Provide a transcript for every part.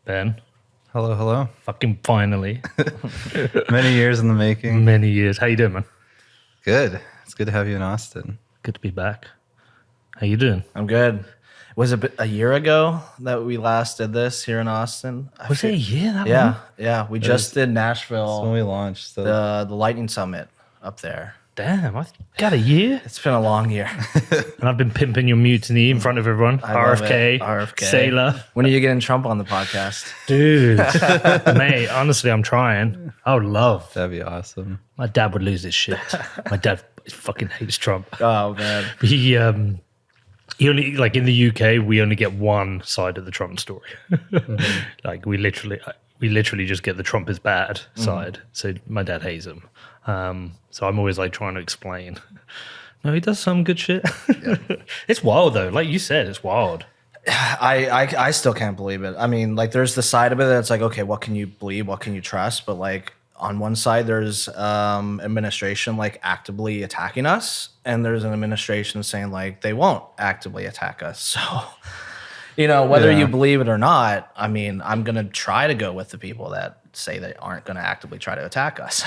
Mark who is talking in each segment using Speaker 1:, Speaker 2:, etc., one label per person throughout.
Speaker 1: Ben,
Speaker 2: Hello, hello.
Speaker 1: fucking finally.
Speaker 2: Many years in the making.
Speaker 1: Many years. How you doing, man?
Speaker 2: Good. It's good to have you in Austin.
Speaker 1: Good to be back. How you doing?
Speaker 3: I'm good. Was it a year ago that we last did this here in Austin?
Speaker 1: Was it a year that
Speaker 3: Yeah,
Speaker 1: long?
Speaker 3: yeah. We just did
Speaker 2: That's when
Speaker 3: Nashville,
Speaker 2: we launched. So
Speaker 3: the Lightning Summit up there.
Speaker 1: Damn, I got a year.
Speaker 3: It's been a long year.
Speaker 1: And I've been pimping your mutiny in front of everyone.
Speaker 3: I love
Speaker 1: RFK,
Speaker 3: it. RFK.
Speaker 1: Sailor.
Speaker 3: When are you getting Trump on the podcast?
Speaker 1: Dude, mate, honestly, I'm trying. I would love.
Speaker 2: that'd be awesome.
Speaker 1: My dad would lose his shit. My dad fucking hates Trump.
Speaker 3: Oh man.
Speaker 1: He only, like in the UK, we only get one side of the Trump story. Like we literally just get the Trump is bad side. So my dad hates him. So I'm always like trying to explain. No, he does some good shit. It's wild though. Like you said, it's wild.
Speaker 3: I still can't believe it. I mean, like there's the side of it that's like, okay, what can you believe? What can you trust? But like on one side, there's administration like actively attacking us, and there's an administration saying like they won't actively attack us. So, you know, whether
Speaker 2: Yeah.
Speaker 3: you believe it or not, I mean, I'm gonna try to go with the people that say they aren't gonna actively try to attack us.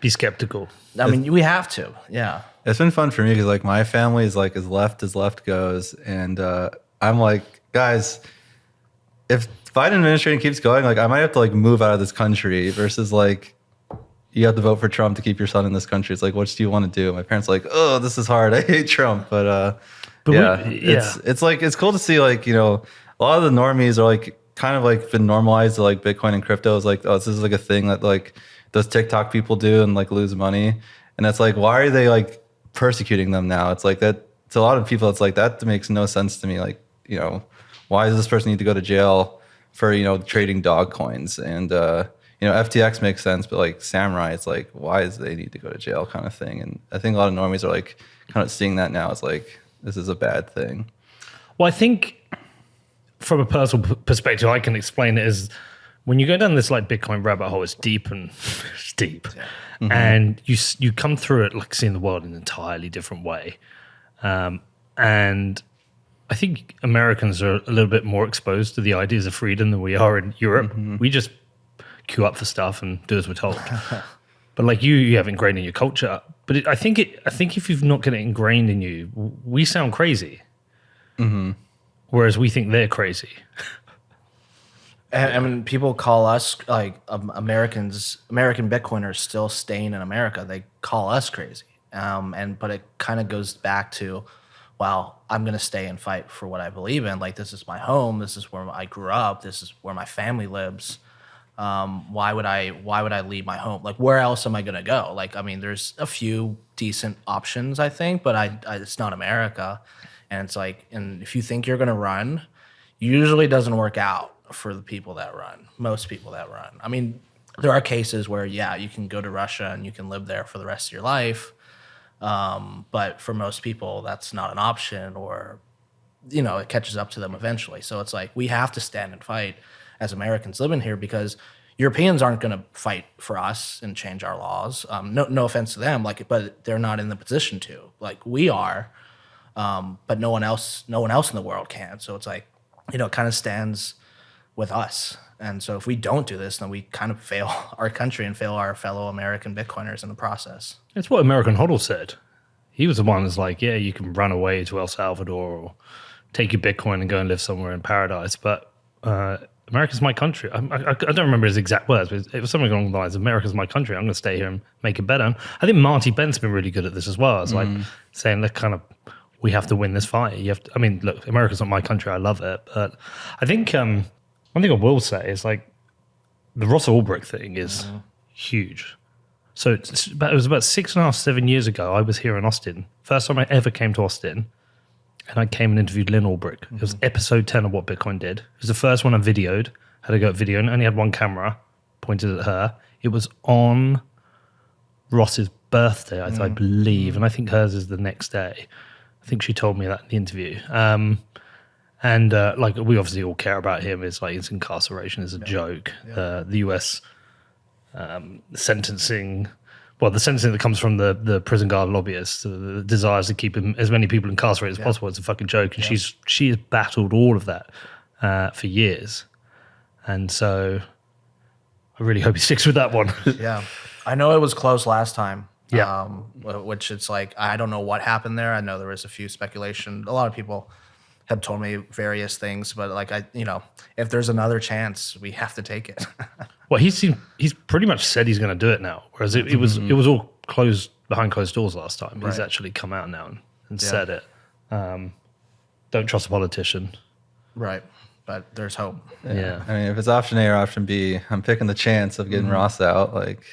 Speaker 1: Be skeptical.
Speaker 3: I mean, we have to, yeah.
Speaker 2: It's been fun for me because like my family is like as left goes, and I'm like, guys, if Biden administration keeps going, like I might have to like move out of this country versus like you have to vote for Trump to keep your son in this country. It's like, what do you want to do? My parents are like, oh, this is hard. I hate Trump, but yeah, it's like it's cool to see like a lot of the normies are like kind of like been normalized to like Bitcoin and crypto. Is like, oh, this is like a thing that like those TikTok people do and like lose money, and it's like, why are they like persecuting them now? It's like that to a lot of people. It's like that makes no sense to me. Like why does this person need to go to jail for trading dog coins? And FTX makes sense, but like Samurai, it's like why does they need to go to jail kind of thing. And I think a lot of normies are like kind of seeing that now as like this is a bad thing.
Speaker 1: Well, I think from a personal perspective, I can explain it as when you go down this like Bitcoin rabbit hole, it's deep and it's deep. Yeah. Mm-hmm. And you come through it like seeing the world in an entirely different way. And I think Americans are a little bit more exposed to the ideas of freedom than we are in Europe. Mm-hmm. We just queue up for stuff and do as we're told. But like you have ingrained in your culture. But I think if you've not got it ingrained in you, we sound crazy. Mm-hmm. Whereas we think they're crazy.
Speaker 3: I mean, people call us like American Bitcoiners still staying in America. They call us crazy, but it kind of goes back to, well, I'm gonna stay and fight for what I believe in. Like this is my home. This is where I grew up. This is where my family lives. Why would I leave my home? Like where else am I gonna go? Like I mean, there's a few decent options I think, but it's not America, and it's like, and if you think you're gonna run, usually doesn't work out for the people that run, most people that run. I mean, there are cases where, yeah, you can go to Russia and you can live there for the rest of your life. But for most people, that's not an option, or, it catches up to them eventually. So it's like, we have to stand and fight as Americans living here because Europeans aren't going to fight for us and change our laws. No offense to them, but they're not in the position to, like we are. But no one else in the world can. So it's like, it kind of stands with us. And so if we don't do this, then we kind of fail our country and fail our fellow American Bitcoiners in the process.
Speaker 1: It's what American Hodl said. He was the one that's like, yeah, you can run away to El Salvador or take your Bitcoin and go and live somewhere in paradise. But America's my country. I don't remember his exact words, but it was something along the lines of America's my country. I'm going to stay here and make it better. And I think Marty Bent's been really good at this as well. It's like saying that kind of, we have to win this fight. Look, America's not my country. I love it. But I think one thing I will say is like the Ross Ulbricht thing is huge. So it was about 6.5, 7 years ago. I was here in Austin. First time I ever came to Austin. And I came and interviewed Lynn Ulbricht. It was episode 10 of What Bitcoin Did. It was the first one I videoed. Had to go at video and only had one camera pointed at her. It was on Ross's birthday, I believe. And I think hers is the next day. I think she told me that in the interview. And like we obviously all care about him. It's like his incarceration is a joke. The US sentencing well, the sentencing that comes from the prison guard lobbyists, the desires to keep as many people incarcerated as possible, it's a fucking joke. And she has battled all of that for years. And so I really hope he sticks with that one.
Speaker 3: Yeah. I know it was close last time.
Speaker 1: Yeah.
Speaker 3: Which it's like, I don't know what happened there. I know there was a few speculation. A lot of people have told me various things, but like, if there's another chance, we have to take it.
Speaker 1: Well, he's pretty much said he's going to do it now, whereas it was all closed behind closed doors last time. He's actually come out now and said it. Don't trust a politician.
Speaker 3: Right. But there's hope.
Speaker 1: Yeah.
Speaker 2: I mean, if it's option A or option B, I'm picking the chance of getting Ross out. Like,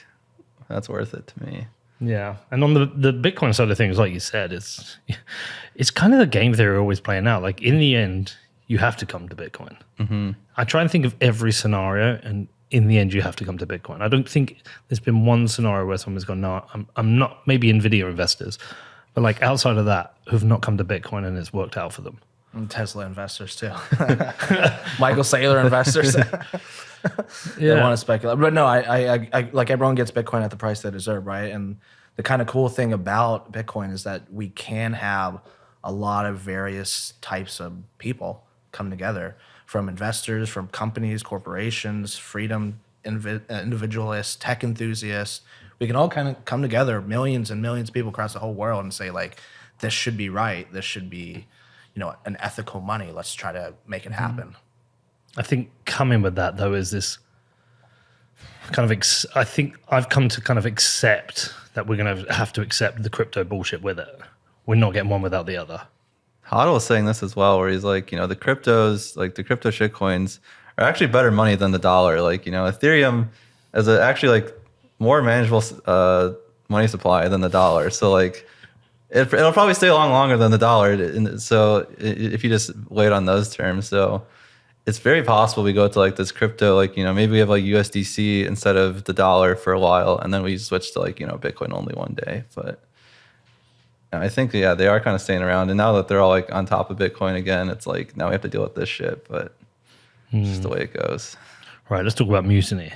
Speaker 2: that's worth it to me.
Speaker 1: Yeah. And on the Bitcoin side of things, like you said, it's kind of the game theory always playing out. Like, in the end, you have to come to Bitcoin. I try and think of every scenario, and in the end, you have to come to Bitcoin. I don't think there's been one scenario where someone's gone, no, I'm not, maybe NVIDIA investors, but like outside of that, who've not come to Bitcoin and it's worked out for them.
Speaker 3: And Tesla investors too. Michael Saylor investors. They want to speculate. But no, I like everyone gets Bitcoin at the price they deserve, right? And the kind of cool thing about Bitcoin is that we can have a lot of various types of people come together, from investors, from companies, corporations, freedom individualists, tech enthusiasts. We can all kind of come together, millions and millions of people across the whole world, and say, like, this should be right. This should be, an ethical money. Let's try to make it happen.
Speaker 1: I think coming with that, though, is this kind of, I think I've come to kind of accept that we're going to have to accept the crypto bullshit with it. We're not getting one without the other.
Speaker 2: Hodl was saying this as well, where he's like, the cryptos, like the crypto shitcoins are actually better money than the dollar. Like, Ethereum is actually like more manageable money supply than the dollar. So like, it'll probably stay along longer than the dollar. So if you just wait on those terms, so it's very possible we go to like this crypto, like, maybe we have like USDC instead of the dollar for a while, and then we switch to like, Bitcoin only one day. But I think, they are kind of staying around. And now that they're all like on top of Bitcoin again, it's like, now we have to deal with this shit, but it's just the way it goes.
Speaker 1: Right, let's talk about Mutiny.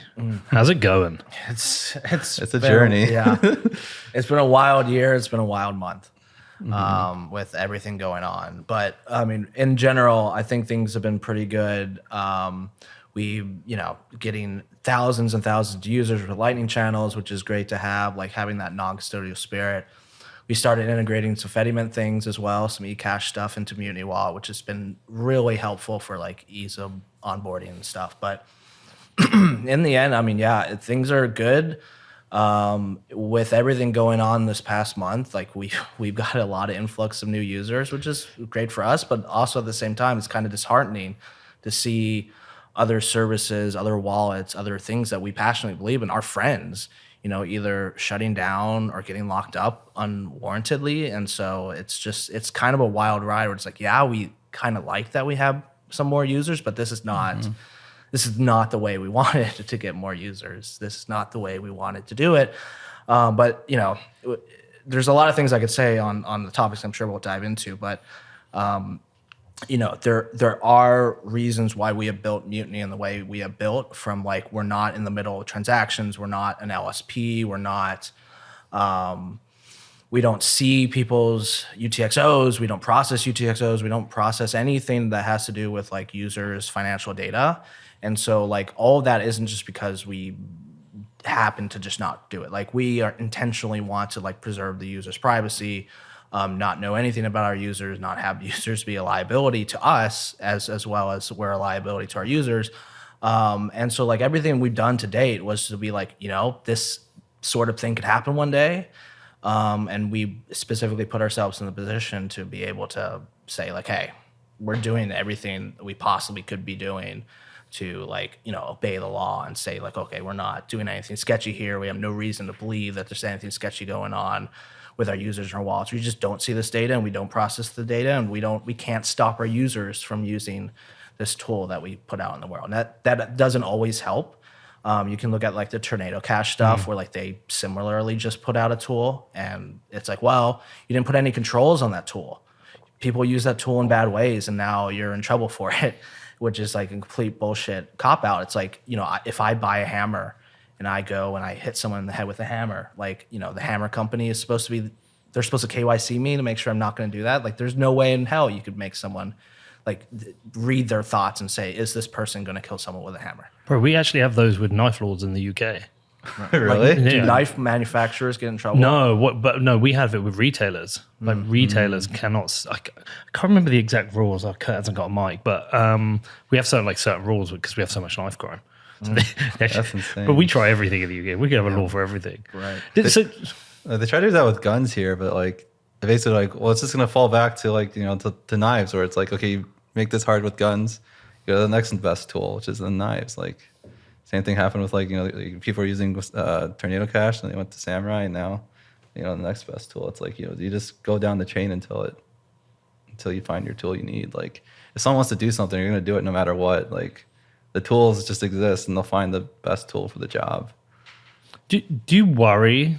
Speaker 1: How's it going?
Speaker 3: It's
Speaker 2: a journey.
Speaker 3: Yeah. It's been a wild year. It's been a wild month with everything going on. But I mean, in general, I think things have been pretty good. We, getting thousands and thousands of users with Lightning channels, which is great to have, like having that non-custodial spirit. We started integrating some Fediment things as well, some Ecash stuff into Mutiny Wallet, which has been really helpful for like ease of onboarding and stuff. But in the end, I mean, things are good. With everything going on this past month, like we've got a lot of influx of new users, which is great for us, but also at the same time, it's kind of disheartening to see other services, other wallets, other things that we passionately believe in, our friends, either shutting down or getting locked up unwarrantedly. And so it's kind of a wild ride where it's like, we kind of like that we have some more users, but this is not the way we wanted to get more users. This is not the way we wanted to do it. But there's a lot of things I could say on the topics I'm sure we'll dive into, but there are reasons why we have built Mutiny in the way we have built, from like, we're not in the middle of transactions. We're not an LSP. We're not, we don't see people's UTXOs. We don't process UTXOs. We don't process anything that has to do with like users' financial data. And so like all of that isn't just because we happen to just not do it. Like, we are intentionally want to like preserve the user's privacy, not know anything about our users, not have users be a liability to us as well as we're a liability to our users. And so like everything we've done to date was to be like, this sort of thing could happen one day. And we specifically put ourselves in the position to be able to say like, hey, we're doing everything we possibly could be doing to like, obey the law and say like, okay, we're not doing anything sketchy here. We have no reason to believe that there's anything sketchy going on with our users and our wallets. We just don't see this data, and we don't process the data, and we can't stop our users from using this tool that we put out in the world. And that doesn't always help. You can look at like the Tornado Cash stuff where like they similarly just put out a tool, and it's like, well, you didn't put any controls on that tool. People use that tool in bad ways, and now you're in trouble for it, which is like a complete bullshit cop out. It's like, if I buy a hammer and I go and I hit someone in the head with a hammer, like, the hammer company is supposed to be, they're supposed to KYC me to make sure I'm not going to do that. Like, there's no way in hell you could make someone like read their thoughts and say, is this person going to kill someone with a hammer?
Speaker 1: Bro, we actually have those with knife lord in the UK.
Speaker 2: Really?
Speaker 3: Like, do
Speaker 1: Yeah.
Speaker 3: knife manufacturers get in trouble?
Speaker 1: No, but no, we have it with retailers. Like retailers cannot. I can't remember the exact rules. Kurt hasn't got a mic, but we have certain rules because we have so much knife crime. So
Speaker 2: That's insane.
Speaker 1: But we try everything in the UK. We can have a law for everything.
Speaker 3: Right.
Speaker 1: So,
Speaker 2: They try to do that with guns here, but like basically like, well, it's just gonna fall back to like to knives, where it's like, okay, you make this hard with guns, you go to the next best tool, which is the knives. Like same thing happened with like people are using Tornado Cash and they went to Samurai, and now the next best tool. It's like you just go down the chain until you find your tool you need. Like if someone wants to do something, you're gonna do it no matter what. Like the tools just exist, and they'll find the best tool for the job.
Speaker 1: do you worry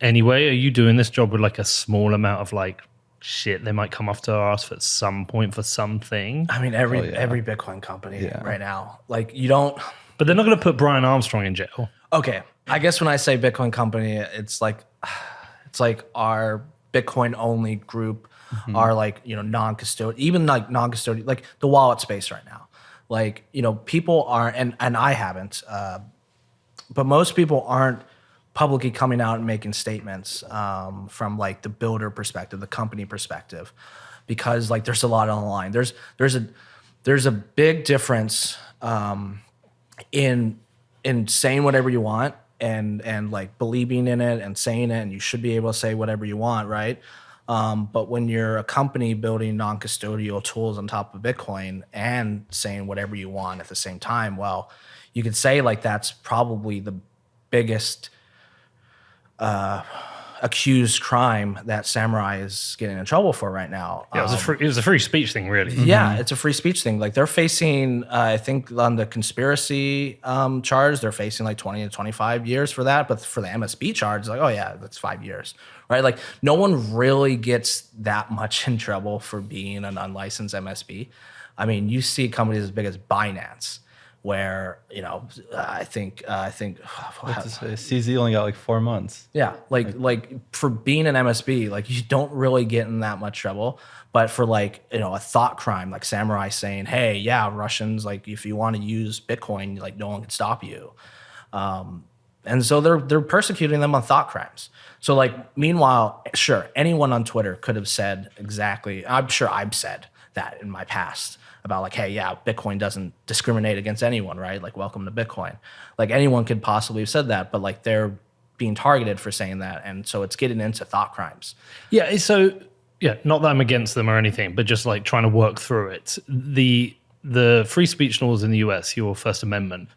Speaker 1: anyway? Are you doing this job with like a small amount of like shit they might come after us at some point for something?
Speaker 3: I mean,
Speaker 2: Oh, yeah.
Speaker 3: every Bitcoin company
Speaker 2: Yeah.
Speaker 3: right now, like you don't.
Speaker 1: But they're not going to put Brian Armstrong in jail.
Speaker 3: Okay, I guess when I say Bitcoin company, it's like our Bitcoin only group are like non-custodial, even like non-custodial, like the wallet space right now. Like people aren't, and I haven't, but most people aren't publicly coming out and making statements from like the builder perspective, the company perspective, because like there's a lot on the line. There's a big difference in saying whatever you want and like believing in it and saying it, and you should be able to say whatever you want, right? But when you're a company building non-custodial tools on top of Bitcoin and saying whatever you want at the same time, well, you could say like that's probably the biggest accused crime that Samurai is getting in trouble for right now.
Speaker 1: Yeah, it was a free speech thing, really.
Speaker 3: Yeah, it's a free speech thing. Like they're facing, I think on the conspiracy charge, they're facing like 20 to 25 years for that. But for the MSB charge, it's like, oh yeah, that's 5 years, right? Like no one really gets that much in trouble for being an unlicensed MSB. I mean, you see companies as big as Binance, where I think
Speaker 2: CZ only got like 4 months.
Speaker 3: yeah, like for being an MSB, like you don't really get in that much trouble. But for like a thought crime, like Samurai saying, "Hey, yeah, Russians, like if you want to use Bitcoin, like no one can stop you," and so they're persecuting them on thought crimes. So like meanwhile, sure, anyone on Twitter could have said exactly. I'm sure I've said that in my past about like, hey, yeah, Bitcoin doesn't discriminate against anyone, right? Like, welcome to Bitcoin. Like anyone could possibly have said that, but like they're being targeted for saying that. And so it's getting into thought crimes.
Speaker 1: Yeah, so yeah, not that I'm against them or anything, but just like trying to work through it. The free speech laws in the US, your First Amendment,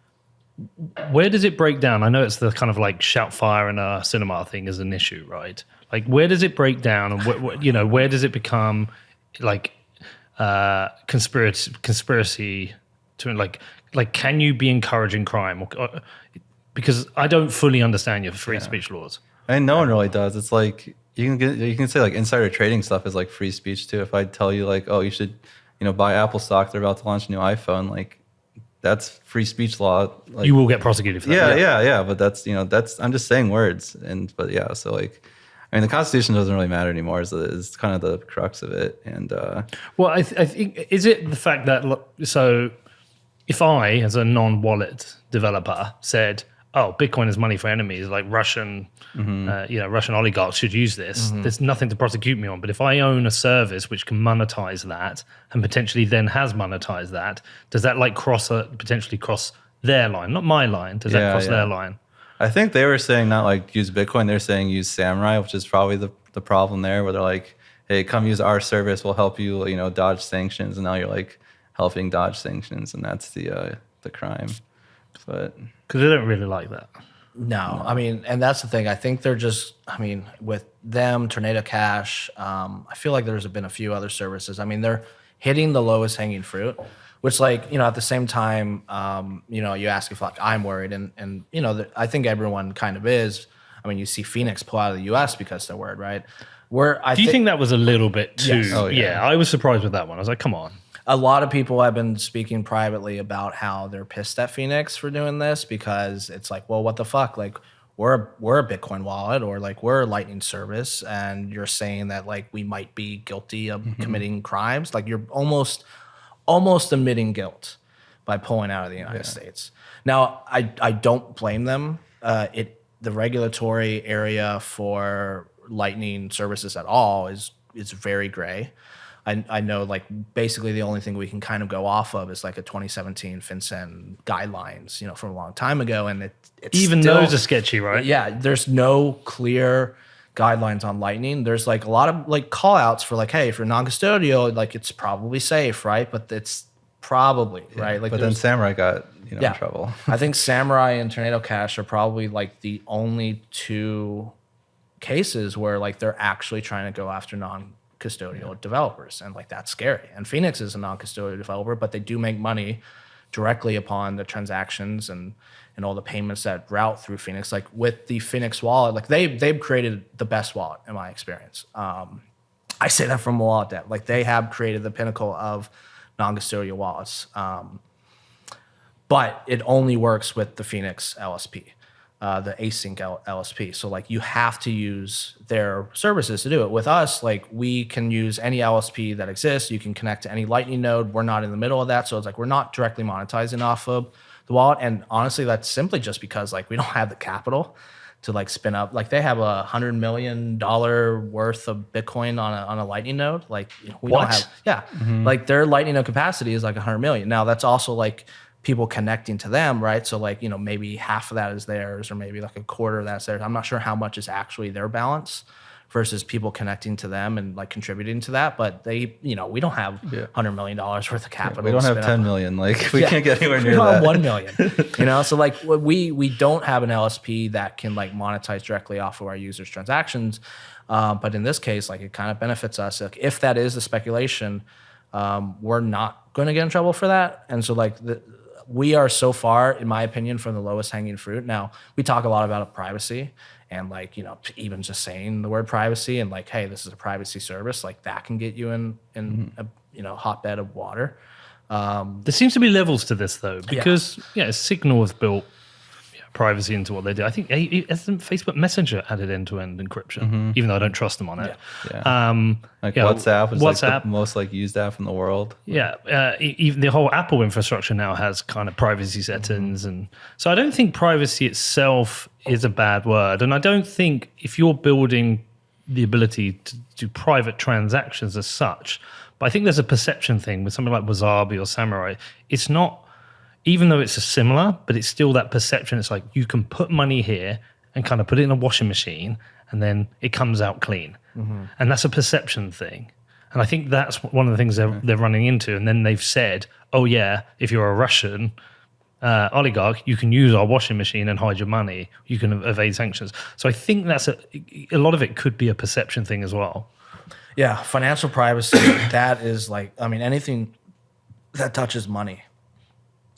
Speaker 1: where does it break down? I know it's the kind of like shout fire in a cinema thing is an issue, right? Like where does it break down, and where does it become like conspiracy to like can you be encouraging crime or because I don't fully understand your free speech laws.
Speaker 2: And no one really does. It's like you can say like insider trading stuff is like free speech too. If I tell you like, oh, you should buy Apple stock, they're about to launch a new iPhone, like that's free speech law. Like,
Speaker 1: You will get prosecuted for that.
Speaker 2: yeah. But that's I'm just saying words, but yeah. So like, I mean, the Constitution doesn't really matter anymore. Is kind of the crux of it. And
Speaker 1: Well, I think is it the fact that so if I, as a non-wallet developer, said, "Oh, Bitcoin is money for enemies," like Russian, Russian oligarchs should use this. There's nothing to prosecute me on. But if I own a service which can monetize that and potentially then has monetized that, does that like potentially cross their line, not my line? Does that cross their line?
Speaker 2: I think they were saying not like use Bitcoin, they're saying use Samurai, which is probably the problem there, where they're like, hey, come use our service, we'll help you, dodge sanctions, and now you're like helping dodge sanctions, and that's the crime. But
Speaker 1: Because they don't really like that.
Speaker 3: No, I mean, and that's the thing. I think they're just, I mean, with them, Tornado Cash, I feel like there's been a few other services. I mean, they're hitting the lowest hanging fruit, which like, at the same time, you ask if like I'm worried and I think everyone kind of is. I mean, you see Phoenix pull out of the US because they're worried, right?
Speaker 1: Do you think that was a little bit too?
Speaker 3: Yes.
Speaker 2: Oh, yeah.
Speaker 1: I was surprised with that one. I was like, come on.
Speaker 3: A lot of people have been speaking privately about how they're pissed at Phoenix for doing this because it's like, well, what the fuck? Like, we're a Bitcoin wallet or like we're a Lightning service, and you're saying that like we might be guilty of committing crimes. Like you're almost admitting guilt by pulling out of the United States. Now, I don't blame them. The regulatory area for Lightning services at all is very gray. I know like basically the only thing we can kind of go off of is like a 2017 FinCEN guidelines, from a long time ago. And it's
Speaker 1: Even
Speaker 3: still,
Speaker 1: those are sketchy, right?
Speaker 3: Yeah, there's no clear guidelines on Lightning. There's like a lot of like call outs for like, hey, if you're non-custodial, like it's probably safe, right? But it's probably, right? Like,
Speaker 2: but then Samurai got in trouble.
Speaker 3: I think Samurai and Tornado Cash are probably like the only two cases where like they're actually trying to go after non-custodial developers, and like that's scary. And Phoenix is a non-custodial developer, but they do make money directly upon the transactions and all the payments that route through Phoenix. Like with the Phoenix wallet, like they've created the best wallet in my experience. I say that from wallet debt. Like they have created the pinnacle of non-custodial wallets. But it only works with the Phoenix LSP, the async LSP. So like you have to use their services to do it. With us, like we can use any LSP that exists. You can connect to any Lightning node. We're not in the middle of that. So it's like we're not directly monetizing off of the wallet. And honestly, that's simply just because like we don't have the capital to like spin up. Like they have $100 million worth of Bitcoin on a Lightning node. Like we don't have, like their Lightning node capacity is like 100 million. Now that's also like people connecting to them, right? So like, maybe half of that is theirs or maybe like a quarter of that's theirs. I'm not sure how much is actually their balance versus people connecting to them and like contributing to that. But they, we don't have $100 million worth of capital.
Speaker 2: We don't have 10 million. Like we can't get anywhere near that.
Speaker 3: We don't have 1 million, so like we don't have an LSP that can like monetize directly off of our users' transactions. But in this case, like it kind of benefits us. Like if that is the speculation, we're not going to get in trouble for that. And so like we are so far, in my opinion, from the lowest hanging fruit. Now, we talk a lot about privacy and like, even just saying the word privacy and like, hey, this is a privacy service, like that can get you in a hotbed of water.
Speaker 1: There seems to be levels to this though, because Signal has built privacy into what they do. I think hasn't Facebook Messenger added end-to-end encryption, even though I don't trust them on it.
Speaker 2: WhatsApp is like the most like used app in the world.
Speaker 1: Even the whole Apple infrastructure now has kind of privacy settings, and so I don't think privacy itself is a bad word. And I don't think if you're building the ability to do private transactions as such, but I think there's a perception thing with something like Wasabi or Samurai. It's not. Even though it's similar, but it's still that perception. It's like you can put money here and kind of put it in a washing machine and then it comes out clean. And that's a perception thing. And I think that's one of the things they're running into. And then they've said, oh yeah, if you're a Russian oligarch, you can use our washing machine and hide your money. You can evade sanctions. So I think that's a lot of it could be a perception thing as well.
Speaker 3: Yeah, financial privacy, that is like, anything that touches money.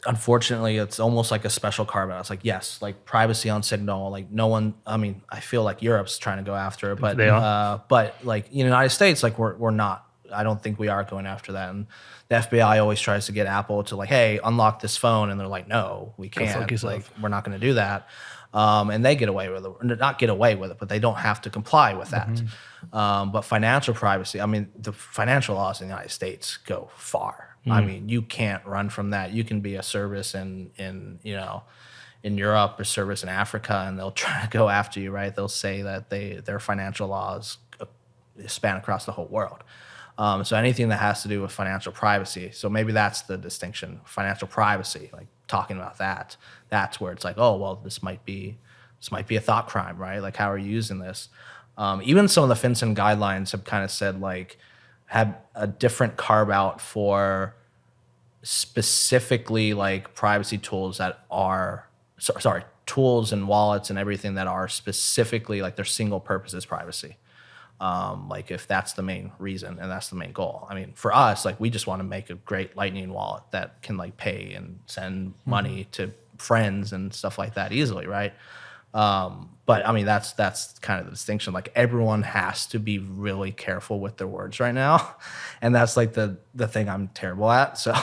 Speaker 3: Unfortunately, it's almost like a special carve out. It's like, yes, like privacy on Signal, like no one, I feel like Europe's trying to go after it, but
Speaker 1: they are.
Speaker 3: But like in the United States, like we're not. I don't think we are going after that. And the FBI always tries to get Apple to like, hey, unlock this phone, and they're like, no, we can't. Like we're not going to do that. And they get away with it, not get away with it, but they don't have to comply with that. But financial privacy, the financial laws in the United States go far. You can't run from that. You can be a service in Europe or service in Africa, and they'll try to go after you, right? They'll say that their financial laws span across the whole world. So anything that has to do with financial privacy. So maybe that's the distinction. Financial privacy, like talking about that. That's where it's like, oh, well, this might be a thought crime, right? Like, how are you using this? Even some of the FinCEN guidelines have kind of said like, have a different carve out for specifically like privacy tools that are tools and wallets and everything that are specifically like their single purpose is privacy. Like if that's the main reason and that's the main goal. For us, like we just want to make a great Lightning wallet that can like pay and send money to friends and stuff like that easily, right? But I mean, that's kind of the distinction. Like everyone has to be really careful with their words right now, and that's like the thing I'm terrible at. So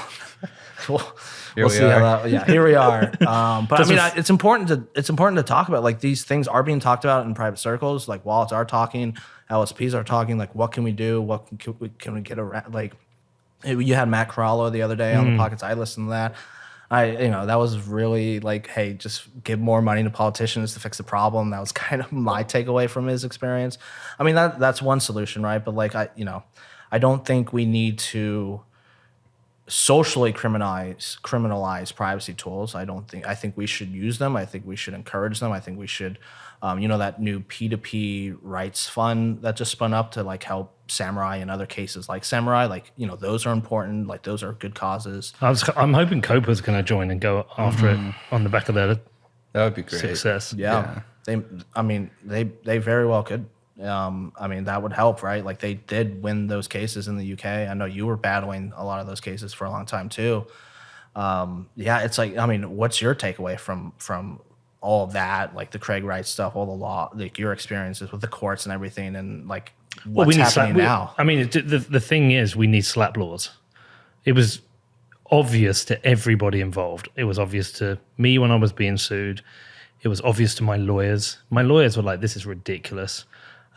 Speaker 3: we'll see how that. Yeah, here we are. But I mean, it's important to talk about, like, these things are being talked about in private circles. Like wallets are talking, LSPs are talking. Like, what can we do? What can we get around? Like, you had Matt Corallo the other day on the Pockets. I listened to that. That was really like, hey, just give more money to politicians to fix the problem. That was kind of my takeaway from his experience. I mean, that's one solution, right? But like, I don't think we need to socially criminalize privacy tools. I think we should use them. I think we should encourage them. I think we should, that new P2P rights fund that just spun up to like help Samurai and other cases like Samurai, like, those are important. Like, those are good causes.
Speaker 1: I'm hoping Copa's going to join and go after it on the back of their
Speaker 2: That would be great.
Speaker 1: success.
Speaker 3: Yeah. They very well could. That would help, right? Like, they did win those cases in the UK. I know you were battling a lot of those cases for a long time too. It's like, what's your takeaway from all of that, like the Craig Wright stuff, all the law, like your experiences with the courts and everything, and like what's happening now?
Speaker 1: The thing is, we need slap laws. It was obvious to everybody involved. It was obvious to me when I was being sued. It was obvious to my lawyers. My lawyers were like, this is ridiculous.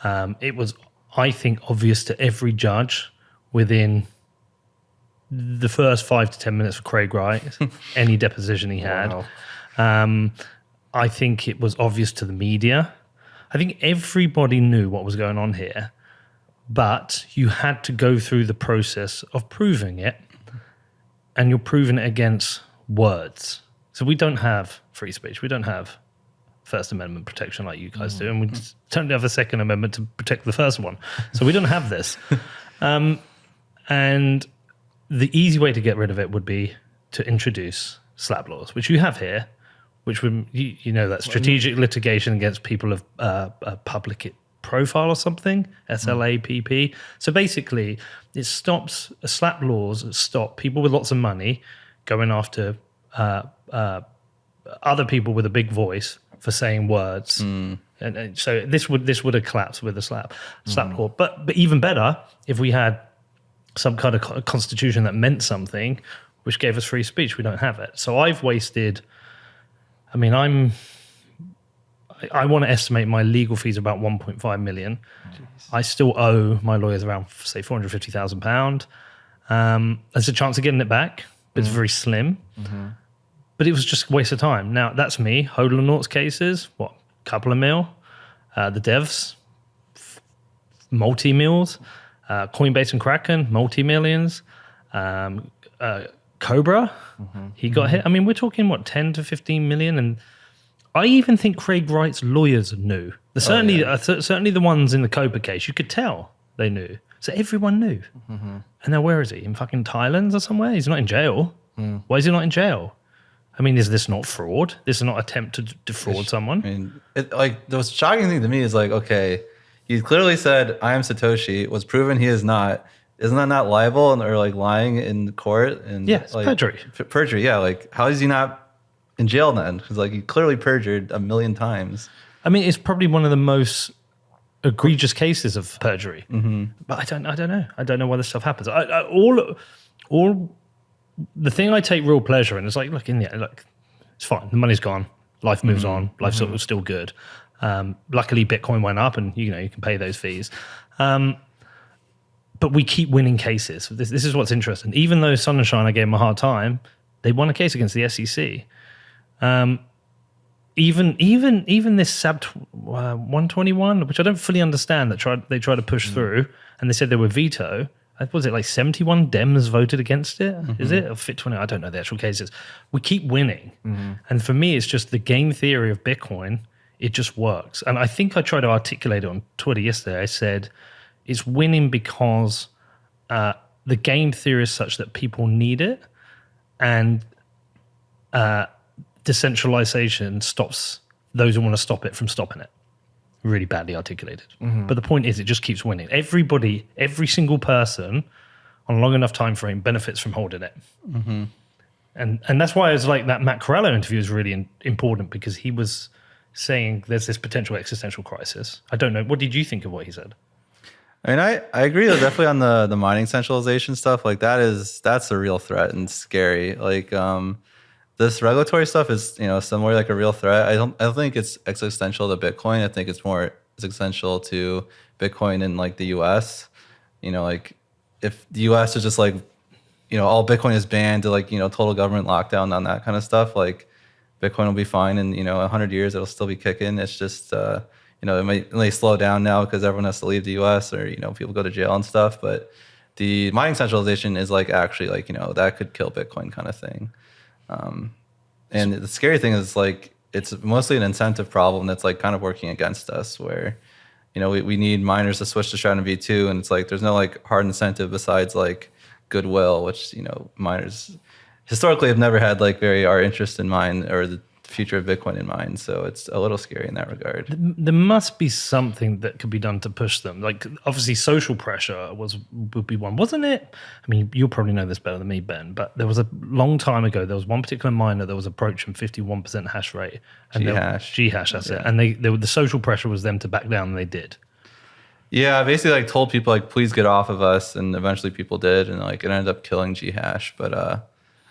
Speaker 1: It was, I think, obvious to every judge within the first 5 to 10 minutes of Craig Wright, any deposition he had.
Speaker 2: Wow.
Speaker 1: I think it was obvious to the media. I think everybody knew what was going on here, but you had to go through the process of proving it, and you're proving it against words. So we don't have free speech. We don't have First Amendment protection like you guys do, and we don't have the Second Amendment to protect the first one. So we don't have this. And the easy way to get rid of it would be to introduce slap laws, which you have here, which would, that strategic litigation against people of public profile or something, SLAPP. So basically, it stops, slap laws stop people with lots of money going after other people with a big voice for saying words. And so this would have collapsed with a slap law. But even better, if we had some kind of constitution that meant something, which gave us free speech. We don't have it. So I've wasted... I want to estimate my legal fees about 1.5 million. Jeez. I still owe my lawyers around, say, £450,000. There's a chance of getting it back, but it's very slim. But it was just a waste of time. Now, that's me. Hodler and Nort's cases, couple of mil. The devs, multi-mils. Coinbase and Kraken, multi-millions. Cobra, he got hit. We're talking 10 to 15 million, and I even think Craig Wright's lawyers knew. Certainly the ones in the Cobra case, you could tell they knew. So everyone knew. And now where is he? In fucking Thailand or somewhere? He's not in jail. Why is he not in jail? Is this not fraud? This is not attempt to defraud someone?
Speaker 2: The most shocking thing to me is like, okay, he clearly said, I am Satoshi, was proven he is not. Isn't that not libel or like lying in court? And
Speaker 1: it's perjury.
Speaker 2: Perjury, yeah. Like, how is he not in jail then? Because like he clearly perjured 1,000,000 times.
Speaker 1: It's probably one of the most egregious cases of perjury. But I don't know. I don't know why this stuff happens. All the thing I take real pleasure in is like, look, it's fine. The money's gone. Life moves on. Life's still good. Luckily, Bitcoin went up, and you can pay those fees. But we keep winning cases. This is what's interesting. Even though Sun and Shine, I gave them a hard time, they won a case against the SEC. Even this SAB 121, which I don't fully understand, they tried to push through, and they said they were veto. Was it like 71 Dems voted against it? Is it? Or Fit 20? I don't know the actual cases. We keep winning. And for me, it's just the game theory of Bitcoin. It just works. And I think I tried to articulate it on Twitter yesterday. I said, it's winning because the game theory is such that people need it, and decentralization stops those who want to stop it from stopping it. Really badly articulated. But the point is, it just keeps winning. Everybody, every single person on a long enough time frame benefits from holding it. And that's why it's like that Matt Corallo interview is really important, because he was saying there's this potential existential crisis. I don't know. What did you think of what he said?
Speaker 2: I mean, I agree definitely on the mining centralization stuff. Like that's a real threat and scary. Like this regulatory stuff is similar, like a real threat. I don't think it's existential to Bitcoin. I think it's more existential to Bitcoin in like the U.S. Like if the U.S. is just like all Bitcoin is banned to like total government lockdown on that kind of stuff, like Bitcoin will be fine in 100 years it'll still be kicking. It's just it may slow down now because everyone has to leave the U.S. or people go to jail and stuff. But the mining centralization is like actually like that could kill Bitcoin kind of thing. And the scary thing is like it's mostly an incentive problem that's like kind of working against us. Where we need miners to switch to Stratum V2, and it's like there's no like hard incentive besides like goodwill, which miners historically have never had like our interest in mind or the future of Bitcoin in mind. So it's a little scary in that regard.
Speaker 1: There must be something that could be done to push them. Like obviously social pressure would be one, wasn't it? I mean, you'll probably know this better than me, Ben, but there was a long time ago, there was one particular miner that was approaching 51% hash rate. And Ghash, that's it. And the social pressure was them to back down, and they did.
Speaker 2: Yeah, basically like told people like, please get off of us. And eventually people did. And like it ended up killing Ghash. But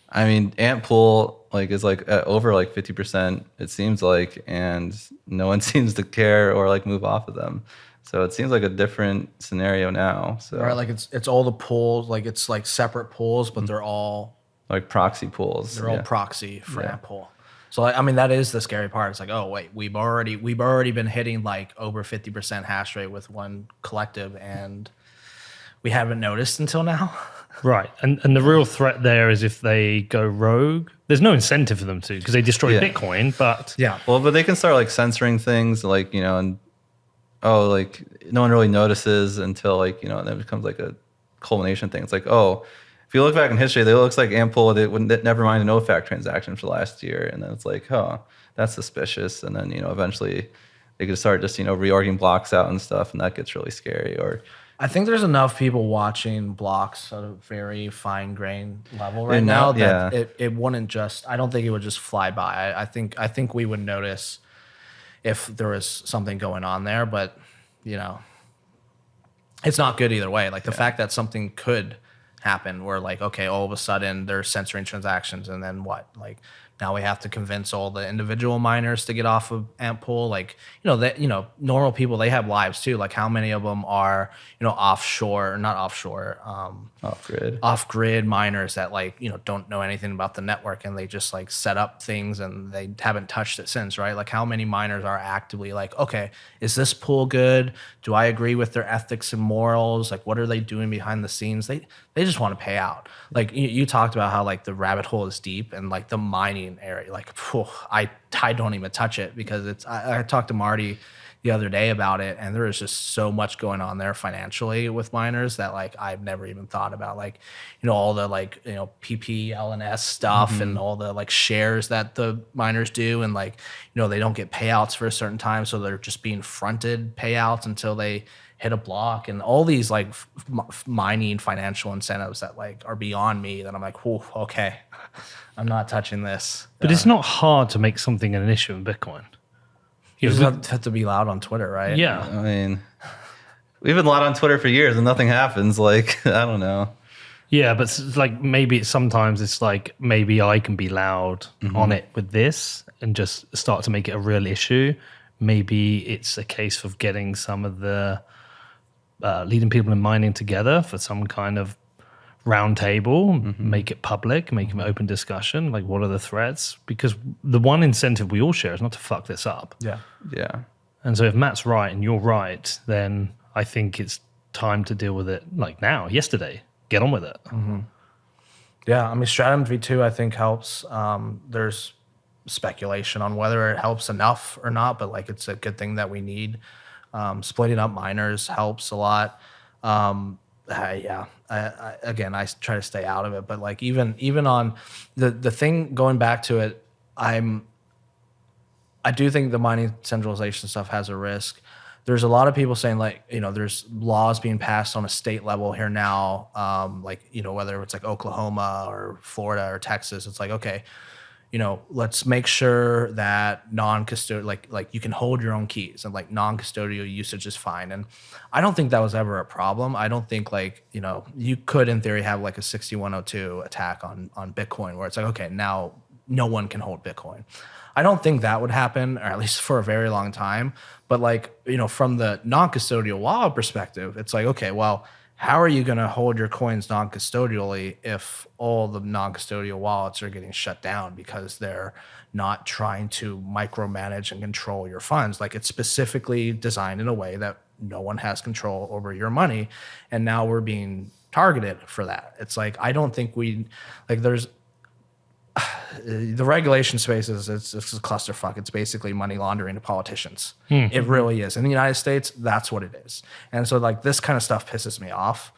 Speaker 2: I mean, Ant Pool like is like at over like 50%, it seems like, and no one seems to care or like move off of them. So it seems like a different scenario now. So
Speaker 3: right, like it's all the pools, like it's like separate pools, but they're all
Speaker 2: like proxy pools.
Speaker 3: They're all proxy for Ant Pool. So I mean that is the scary part. It's like, oh wait, we've already been hitting like over 50% hash rate with one collective, and we haven't noticed until now.
Speaker 1: Right. And the real threat there is if they go rogue. There's no incentive for them to, because they destroy Bitcoin, but...
Speaker 2: Yeah. Well, but they can start like censoring things like, and like no one really notices until like, and then it becomes like a culmination thing. It's like, oh, if you look back in history, it looks like Ampool, they wouldn't never mind a NoFact transaction for last year. And then it's like, oh, that's suspicious. And then, eventually they could start just, reorging blocks out and stuff. And that gets really scary. Or...
Speaker 3: I think there's enough people watching blocks at a very fine grain level right now that it wouldn't just. I don't think it would just fly by. I think we would notice if there was something going on there, but it's not good either way. Like the fact that something could happen, where like okay, all of a sudden they're censoring transactions, and then what? Like now we have to convince all the individual miners to get off of Ant Pool. Like, normal people, they have lives too. Like how many of them are, offshore, or not offshore, off-grid miners that like, don't know anything about the network, and they just like set up things and they haven't touched it since, right? Like how many miners are actively like, okay, is this pool good? Do I agree with their ethics and morals? Like what are they doing behind the scenes? They just want to pay out. Like you talked about how like the rabbit hole is deep, and like the mining area, like I don't even touch it because I talked to Marty the other day about it, and there is just so much going on there financially with miners that like I've never even thought about, like all the like PP LNS stuff and all the like shares that the miners do, and like they don't get payouts for a certain time, so they're just being fronted payouts until they hit a block, and all these like mining financial incentives that like are beyond me, that I'm like, whew, okay, I'm not touching this.
Speaker 1: But it's not hard to make something an issue in Bitcoin.
Speaker 3: You just have to be loud on Twitter, right?
Speaker 1: Yeah.
Speaker 2: I mean, we've been loud on Twitter for years and nothing happens. Like, I don't know.
Speaker 1: Yeah, but it's like maybe sometimes it's like maybe I can be loud on it with this and just start to make it a real issue. Maybe it's a case of getting some of the leading people in mining together for some kind of round table, make it public, make an open discussion, like what are the threats? Because the one incentive we all share is not to fuck this up.
Speaker 3: Yeah.
Speaker 2: Yeah.
Speaker 1: And so if Matt's right and you're right, then I think it's time to deal with it like now, yesterday. Get on with it.
Speaker 3: Yeah, I mean, Stratum V2 I think helps. There's speculation on whether it helps enough or not, but like it's a good thing that we need. Splitting up miners helps a lot. Again, I try to stay out of it, but like even on the thing, going back to it, I do think the mining centralization stuff has a risk. There's a lot of people saying like, there's laws being passed on a state level here now, like, whether it's like Oklahoma or Florida or Texas, it's like, okay, let's make sure that non-custodial, like you can hold your own keys and like non-custodial usage is fine. And I don't think that was ever a problem. I don't think you could in theory have like a 6102 attack on Bitcoin where it's like, okay, now no one can hold Bitcoin. I don't think that would happen, or at least for a very long time. But from the non-custodial wallet perspective, it's like, okay, well, how are you going to hold your coins non-custodially if all the non-custodial wallets are getting shut down because they're not trying to micromanage and control your funds? Like, it's specifically designed in a way that no one has control over your money. And now we're being targeted for that. It's like, I don't think there's the regulation space it's a clusterfuck. It's basically money laundering to politicians. It really is. In the United States, that's what it is. And so this kind of stuff pisses me off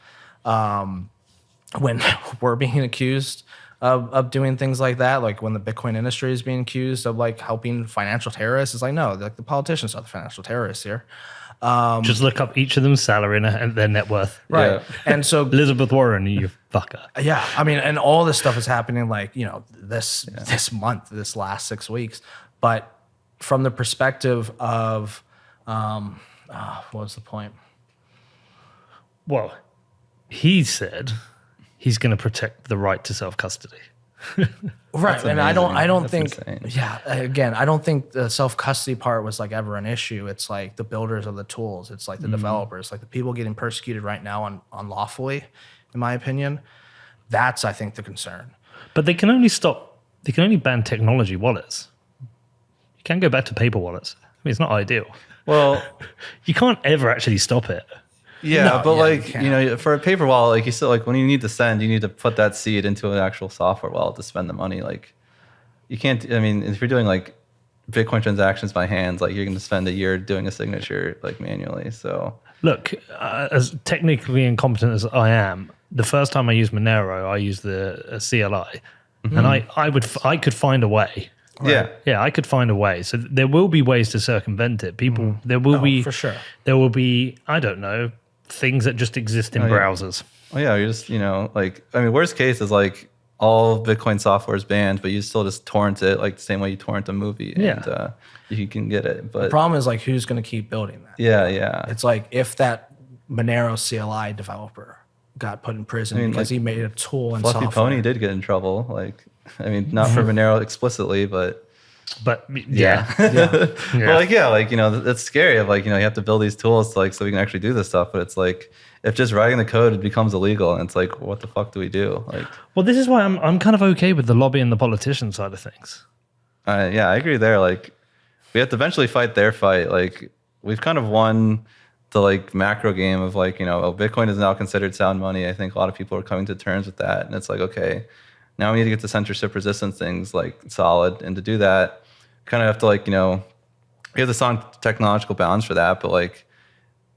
Speaker 3: when we're being accused of doing things like that. Like when the Bitcoin industry is being accused of helping financial terrorists. It's like, no, the politicians are the financial terrorists here.
Speaker 1: Just look up each of them's salary and their net worth.
Speaker 3: Right.
Speaker 2: Yeah.
Speaker 3: And so
Speaker 1: Elizabeth Warren, you fucker.
Speaker 3: yeah, I mean, and all this stuff is happening this month, this last 6 weeks. But from the perspective of, what was the point?
Speaker 1: Well, he said he's going to protect the right to self-custody.
Speaker 3: Right.
Speaker 2: That's
Speaker 3: And
Speaker 2: amazing.
Speaker 3: I don't
Speaker 2: That's
Speaker 3: think,
Speaker 2: insane.
Speaker 3: yeah, again, I don't think the self-custody part was ever an issue. It's like the builders of the tools. It's like the developers, like the people getting persecuted right now unlawfully, in my opinion. That's, I think, the concern.
Speaker 1: But they can only ban technology wallets. You can't go back to paper wallets. I mean, it's not ideal.
Speaker 2: Well,
Speaker 1: You can't ever actually stop it.
Speaker 2: yeah,
Speaker 3: No,
Speaker 2: but
Speaker 3: yeah, you can't.
Speaker 2: for a paper wallet, you still when you need to send, you need to put that seed into an actual software wallet to spend the money. You can't. I mean, if you're doing Bitcoin transactions by hand, you're going to spend a year doing a signature manually. So
Speaker 1: Look, as technically incompetent as I am, the first time I used Monero, I used the CLI, and I could find a way.
Speaker 2: yeah,
Speaker 1: Yeah, I could find a way. So there will be ways to circumvent it. There will be
Speaker 3: for sure.
Speaker 1: There will be, I don't know, things that just exist in browsers.
Speaker 2: oh yeah, you're just worst case is all Bitcoin software is banned, but you still just torrent it the same way you torrent a movie,
Speaker 1: Yeah.
Speaker 2: and you can get it. But
Speaker 3: The problem is who's going to keep building that?
Speaker 2: yeah,
Speaker 3: It's if that Monero CLI developer got put in prison because he made a tool and
Speaker 2: Fluffy
Speaker 3: software.
Speaker 2: Pony did get in trouble. Not for Monero explicitly, but
Speaker 1: But yeah,
Speaker 2: But that's scary. You have to build these tools so we can actually do this stuff. But it's if just writing the code it becomes illegal, and it's what the fuck do we do?
Speaker 1: well, this is why I'm kind of okay with the lobby and the politician side of things.
Speaker 2: Yeah, I agree there. We have to eventually fight their fight. We've kind of won the macro game of Bitcoin is now considered sound money. I think a lot of people are coming to terms with that, and it's okay. Now we need to get the censorship resistance things solid, and to do that, kind of have to we have the strong technological balance for that, but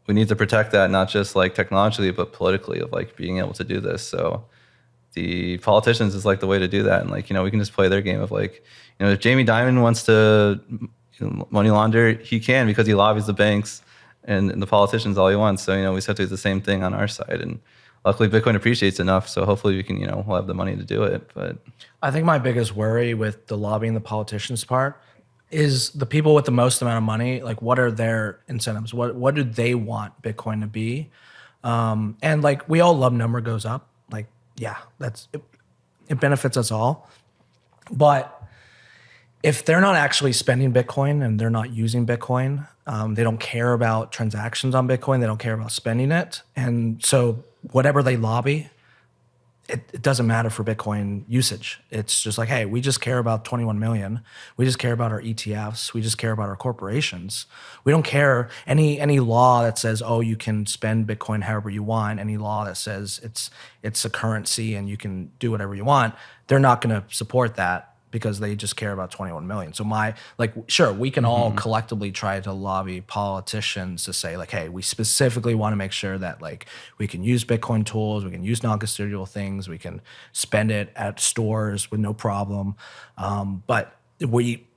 Speaker 2: we need to protect that not just technologically but politically of being able to do this. So the politicians is the way to do that, and we can just play their game of if Jamie Dimon wants to money launder, he can because he lobbies the banks and the politicians all he wants. So we just have to do the same thing on our side, and luckily Bitcoin appreciates enough, so hopefully we can we'll have the money to do it. But
Speaker 3: I think my biggest worry with the lobbying the politicians part is the people with the most amount of money. What are their incentives? What do they want Bitcoin to be? And we all love number goes up. Yeah, that's it. It benefits us all. But if they're not actually spending Bitcoin and they're not using Bitcoin, they don't care about transactions on Bitcoin. They don't care about spending it. And so whatever they lobby, it doesn't matter for Bitcoin usage. It's just hey, we just care about 21 million. We just care about our ETFs. We just care about our corporations. We don't care any law that says, oh, you can spend Bitcoin however you want. Any law that says it's a currency and you can do whatever you want. They're not going to support that because they just care about 21 million. So sure, we can all collectively try to lobby politicians to say hey, we specifically want to make sure that we can use Bitcoin tools, we can use non-custodial things, we can spend it at stores with no problem. But we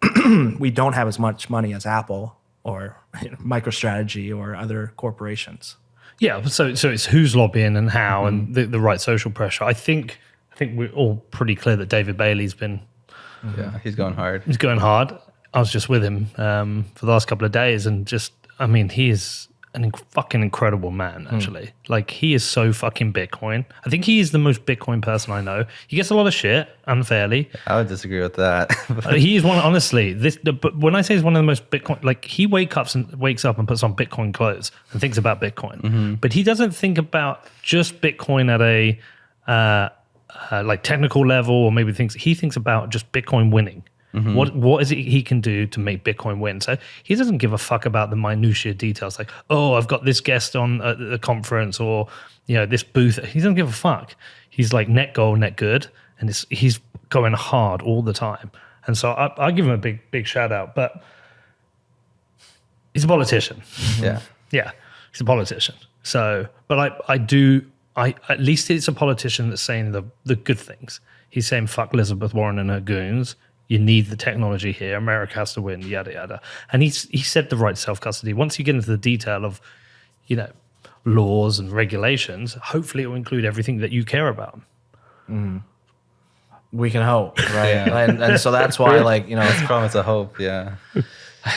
Speaker 3: we don't have as much money as Apple or MicroStrategy or other corporations.
Speaker 1: Yeah, so it's who's lobbying and how, and the right social pressure. I think we're all pretty clear that David Bailey's been
Speaker 2: Yeah, he's going hard.
Speaker 1: He's going hard. I was just with him for the last couple of days, and he is an fucking incredible man, actually. Like, he is so fucking Bitcoin. I think he is the most Bitcoin person I know. He gets a lot of shit, unfairly.
Speaker 2: I would disagree with that.
Speaker 1: He is one, honestly. But when I say he's one of the most Bitcoin, like, he wakes up and puts on Bitcoin clothes and thinks about Bitcoin. But he doesn't think about just Bitcoin at a like technical level, or maybe he thinks about just Bitcoin winning. What is it he can do to make Bitcoin win? So he doesn't give a fuck about the minutiae details, like, oh, I've got this guest on at the conference, or this booth. He doesn't give a fuck. He's like net goal, net good, and he's going hard all the time. And so I give him a big shout out. But he's a politician.
Speaker 2: Yeah,
Speaker 1: he's a politician. So, but I at least it's a politician that's saying the good things. He's saying fuck Elizabeth Warren and her goons. You need the technology here. America has to win, yada, yada. And he said the right self-custody. Once you get into the detail of, laws and regulations, hopefully it will include everything that you care about.
Speaker 3: We can hope, right? Yeah. And so that's why,
Speaker 2: it's promise of hope, yeah.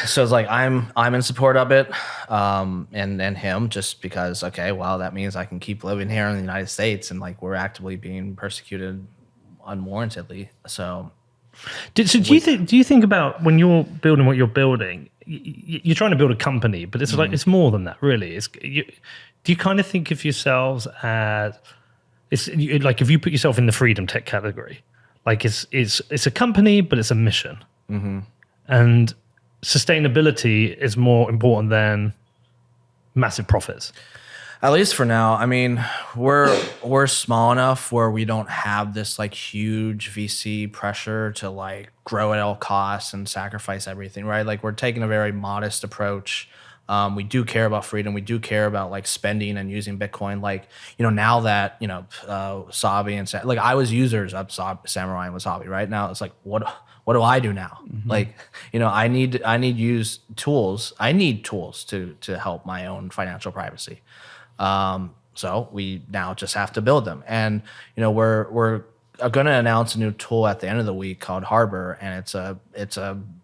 Speaker 3: So it's like I'm in support of it, and him, just because, okay, well, that means I can keep living here in the United States, and we're actively being persecuted unwarrantedly. So...
Speaker 1: do you think about when you're building what you're building, you're trying to build a company, but it's like it's more than that, really. Do you kind of think of yourselves as like, if you put yourself in the freedom tech category, like it's a company, but it's a mission, and sustainability is more important than massive profits?
Speaker 3: At least for now. I mean, we're small enough where we don't have this huge VC pressure to grow at all costs and sacrifice everything, right? We're taking a very modest approach. We do care about freedom. We do care about spending and using Bitcoin. Now that Wasabi and I was users of Samurai and Wasabi, right? Now it's what do I do now? I need use tools. I need tools to help my own financial privacy. So we now just have to build them, and we're going to announce a new tool at the end of the week called Harbor, and it's a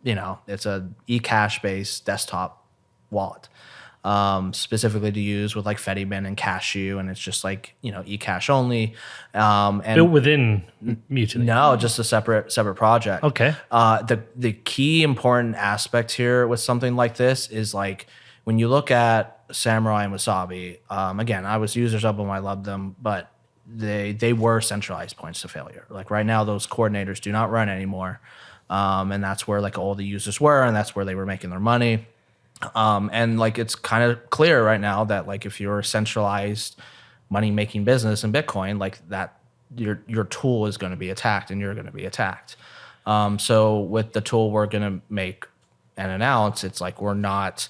Speaker 3: Ecash based desktop wallet, specifically to use with Fedimint and Cashew, and it's just Ecash only. And
Speaker 1: built within Mutiny?
Speaker 3: No, just a separate project.
Speaker 1: Okay.
Speaker 3: The key important aspect here with something like this is when you look at Samurai and Wasabi, again, I was users of them, I loved them, but they were centralized points of failure. Right now, those coordinators do not run anymore, and that's where all the users were, and that's where they were making their money. And it's kind of clear right now that if you're a centralized money-making business in Bitcoin, that your tool is going to be attacked, and you're going to be attacked. So with the tool we're going to make and announce, it's we're not...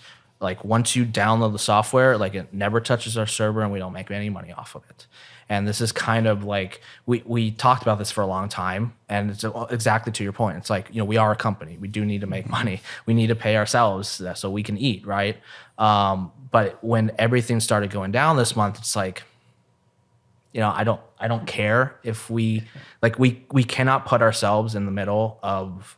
Speaker 3: once you download the software, it never touches our server, and we don't make any money off of it. And this is kind of we talked about this for a long time, and it's exactly to your point. It's we are a company. We do need to make money. We need to pay ourselves so we can eat, right? But when everything started going down this month, it's I don't care if we cannot put ourselves in the middle of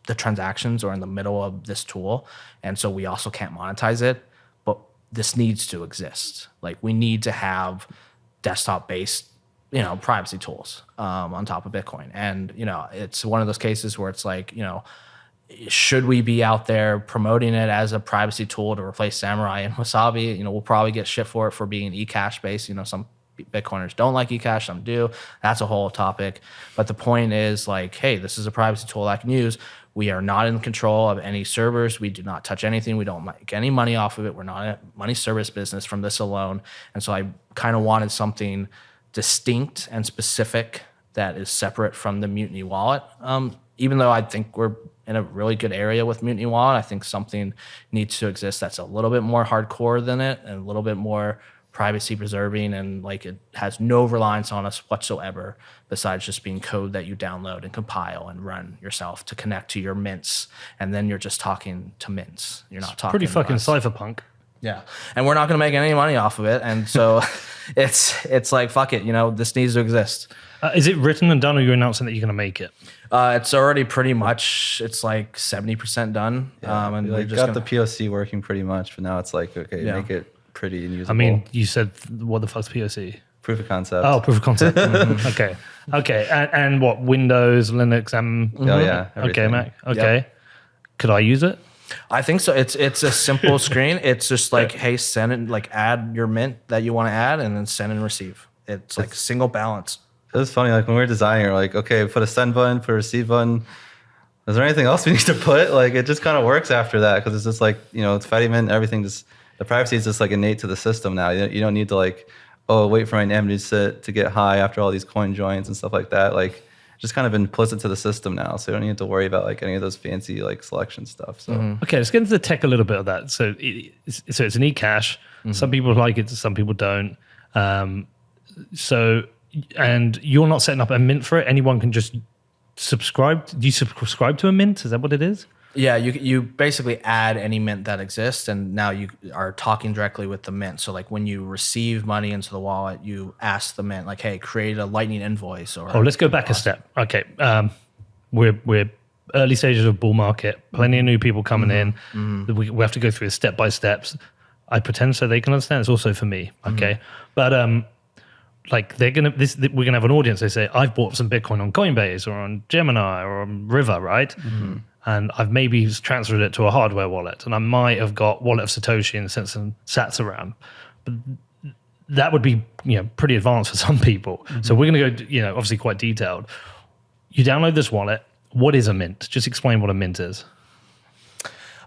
Speaker 3: the transactions or in the middle of this tool, and so we also can't monetize it, but this needs to exist. We need to have desktop based privacy tools on top of Bitcoin, and it's one of those cases where it's should we be out there promoting it as a privacy tool to replace Samurai and Wasabi? We'll probably get shit for it for being Ecash based. Some Bitcoiners don't like Ecash, some do. That's a whole topic. But the point is hey, this is a privacy tool I can use. We are not in control of any servers. We do not touch anything. We don't make any money off of it. We're not a money service business from this alone. And so I kind of wanted something distinct and specific that is separate from the Mutiny Wallet. Even though I think we're in a really good area with Mutiny Wallet, I think something needs to exist that's a little bit more hardcore than it, and a little bit more privacy preserving, and it has no reliance on us whatsoever besides just being code that you download and compile and run yourself to connect to your mints, and then you're just talking to mints. You're not talking
Speaker 1: pretty
Speaker 3: to
Speaker 1: fucking
Speaker 3: us.
Speaker 1: cypherpunk.
Speaker 3: Yeah, and we're not going to make any money off of it, and so it's fuck it, this needs to exist.
Speaker 1: Is it written and done, or you're announcing that you're going to make it?
Speaker 3: It's already pretty much, it's like 70% done. And
Speaker 2: we
Speaker 3: we're
Speaker 2: like
Speaker 3: just
Speaker 2: got the POC working pretty much, but now it's like, okay,
Speaker 3: Yeah.
Speaker 2: make it pretty and usable.
Speaker 1: I mean, you said, what the fuck's POC?
Speaker 2: proof of concept.
Speaker 1: Oh, proof of concept. Okay. And what, Windows, Linux,
Speaker 2: Oh yeah.
Speaker 1: okay,
Speaker 2: everything.
Speaker 1: Mac. Okay. Could I use it?
Speaker 3: I think so. It's a simple screen. It's just like, hey, send it, like add your mint that you want to add, and then send and receive. It's like single balance.
Speaker 2: It was funny, like when we were designing, we're like, okay, put a send button, put a receive button. Is there anything else we need to put? Like, it just kind of works after that because it's just like, it's Fedimint, everything just, the privacy is just like innate to the system now. You don't need to like, wait for my name to get high after all these coin joins and stuff like that. Like, just kind of implicit to the system now. So you don't need to worry about like any of those fancy like selection stuff. So
Speaker 1: Okay, let's get into the tech a little bit of that. So it's an Ecash. Some people like it, some people don't. And you're not setting up a mint for it. Anyone can just subscribe. Do you subscribe to a mint? Is that what it is?
Speaker 3: Yeah, you basically add any mint that exists, and now you are talking directly with the mint. So like when you receive money into the wallet, you ask the mint like, "Hey, create a Lightning invoice." Or
Speaker 1: Let's go back a step. Okay, we're early stages of bull market. Plenty of new people coming in. We have to go through it step by steps. I pretend so they can understand. It's also for me. Okay, but like we're gonna have an audience. They say, "I've bought some Bitcoin on Coinbase or on Gemini or on River, right?" And I've maybe transferred it to a hardware wallet, and I might have got Wallet of Satoshi and sent some sats around. But that would be pretty advanced for some people. So we're going to go obviously quite detailed. You download this wallet. What is a mint? Just explain what a mint is.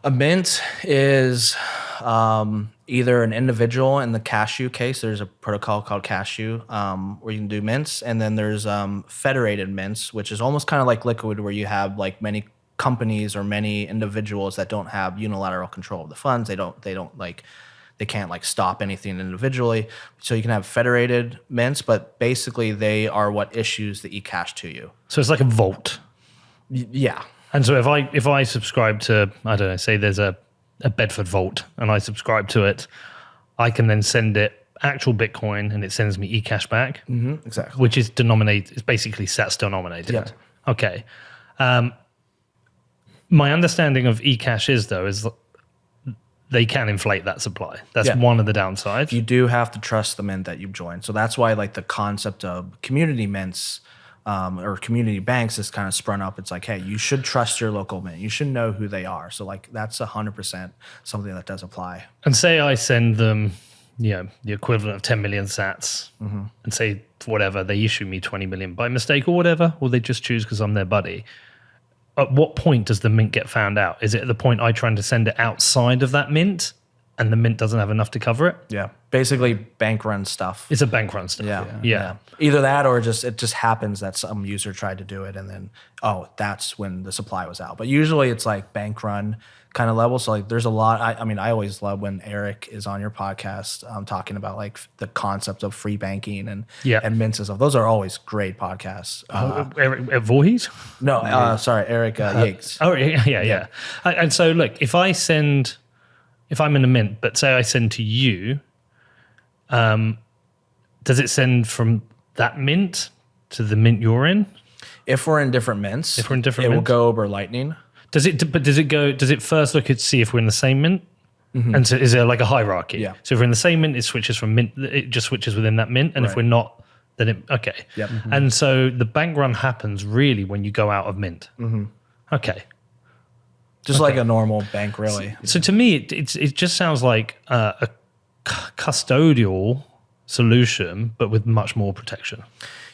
Speaker 3: A mint is either an individual. In the Cashew case, there's a protocol called Cashew where you can do mints, and then there's federated mints, which is almost kind of like Liquid, where you have like many companies or many individuals that don't have unilateral control of the funds. They can't like stop anything individually. So you can have federated mints, but basically they are what issues the Ecash to you.
Speaker 1: So it's like a vault.
Speaker 3: Yeah.
Speaker 1: And so if I subscribe to, I don't know, say there's a Bedford vault and I subscribe to it, I can then send it actual Bitcoin and it sends me Ecash back.
Speaker 3: Exactly.
Speaker 1: Which is denominated, it's basically sats denominated.
Speaker 3: Yeah.
Speaker 1: Okay. My understanding of Ecash is they can inflate that supply. That's one of the downsides.
Speaker 3: You do have to trust the mint that you've joined. So that's why like the concept of community mints or community banks is kind of sprung up. It's like, hey, you should trust your local mint. You should know who they are. So like that's 100% something that does apply.
Speaker 1: And say I send them, the equivalent of 10 million sats and say whatever, they issue me 20 million by mistake or whatever, or they just choose because I'm their buddy. At what point does the mint get found out? Is it at the point I try to send it outside of that mint and the mint doesn't have enough to cover it?
Speaker 3: Yeah. Basically bank run stuff.
Speaker 1: It's a bank run stuff.
Speaker 3: Yeah. Either that or it just happens that some user tried to do it and then, that's when the supply was out. But usually it's like bank run kind of level. So like there's a lot. I always love when Eric is on your podcast talking about like the concept of free banking and mints and stuff. Those are always great podcasts.
Speaker 1: Eric Voorhees?
Speaker 3: No, sorry, Eric Yates.
Speaker 1: Yeah. And so look, if I'm in a mint, but say I send to you, does it send from that mint to the mint you're in?
Speaker 3: If we're in different mints,
Speaker 1: it will
Speaker 3: go over Lightning.
Speaker 1: Does it first look at see if we're in the same mint? And so is there like a hierarchy?
Speaker 3: Yeah.
Speaker 1: So if we're in the same mint, it switches from mint, it just switches within that mint. And if we're not, then okay.
Speaker 3: Yep.
Speaker 1: And so the bank run happens really when you go out of mint. Okay.
Speaker 3: Just like a normal bank, really.
Speaker 1: So to me, it just sounds like a custodial solution, but with much more protection.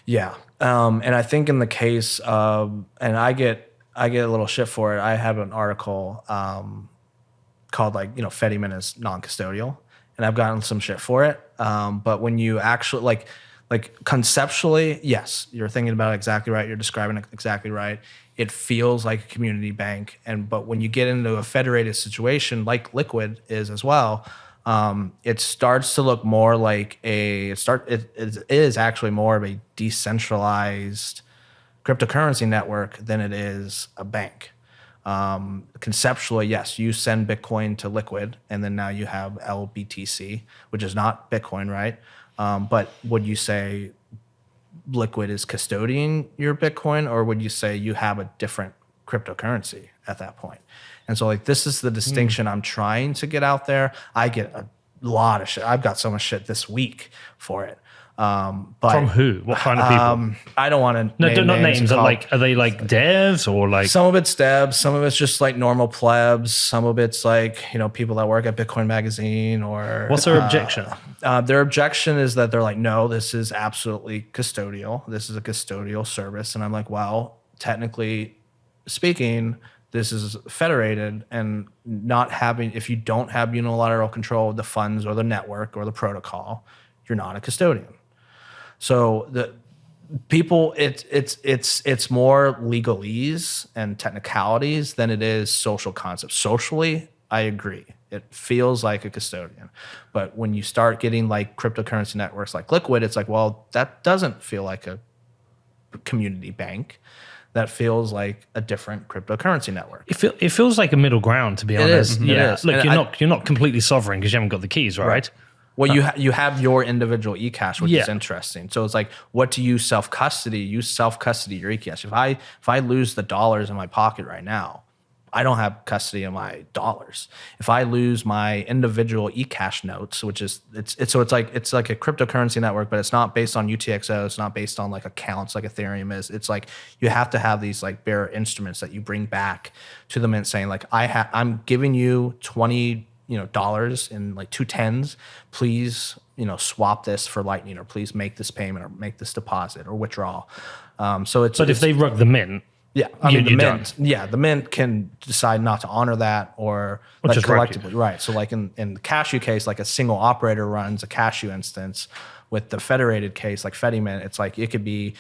Speaker 3: Yeah. And I think in the case of, and I get a little shit for it. I have an article called like, Fedimint is non-custodial, and I've gotten some shit for it. But when you actually like conceptually, yes, you're thinking about it exactly right. You're describing it exactly right. It feels like a community bank. But when you get into a federated situation like Liquid is as well, it starts to look more like it is actually more of a decentralized cryptocurrency network than it is a bank. Conceptually, yes, you send Bitcoin to Liquid, and then now you have LBTC, which is not Bitcoin, right? But would you say Liquid is custodying your Bitcoin, or would you say you have a different cryptocurrency at that point? And so like this is the distinction I'm trying to get out there. I get a lot of shit. I've got so much shit this week for it. But
Speaker 1: From who? What kind of people?
Speaker 3: I don't want to.
Speaker 1: No, not names. Are they like devs or like?
Speaker 3: Some of it's devs. Some of it's just like normal plebs. Some of it's like people that work at Bitcoin Magazine or.
Speaker 1: What's their objection?
Speaker 3: Their objection is that they're like, no, this is absolutely custodial. This is a custodial service, and I'm like, well, technically speaking, this is federated, and not having, if you don't have unilateral control of the funds or the network or the protocol, you're not a custodian. So the people, it's more legalese and technicalities than it is social concepts. Socially, I agree. It feels like a custodian. But when you start getting like cryptocurrency networks like Liquid, it's like, well, that doesn't feel like a community bank. That feels like a different cryptocurrency network.
Speaker 1: It feels like a middle ground, to be honest.
Speaker 3: It
Speaker 1: Yeah,
Speaker 3: is.
Speaker 1: look,
Speaker 3: And
Speaker 1: you're not completely sovereign because you haven't got the keys, right?
Speaker 3: Well, you have your individual Ecash, which is interesting. So it's like, what do you self custody? You self custody your Ecash. If I lose the dollars in my pocket right now, I don't have custody of my dollars. If I lose my individual Ecash notes, which is it's like a cryptocurrency network, but it's not based on UTXO. It's not based on like accounts like Ethereum is. It's like you have to have these like bearer instruments that you bring back to the mint, saying like I'm giving you $20 in like 2 tens. Please swap this for Lightning, or please make this payment, or make this deposit or withdrawal. But
Speaker 1: if they rug the mint.
Speaker 3: Yeah, I mean the mint can decide not to honor that, or like collectively, right? So like in the Cashew case, like a single operator runs a Cashew instance. With the federated case, like FediMint, it's like it could be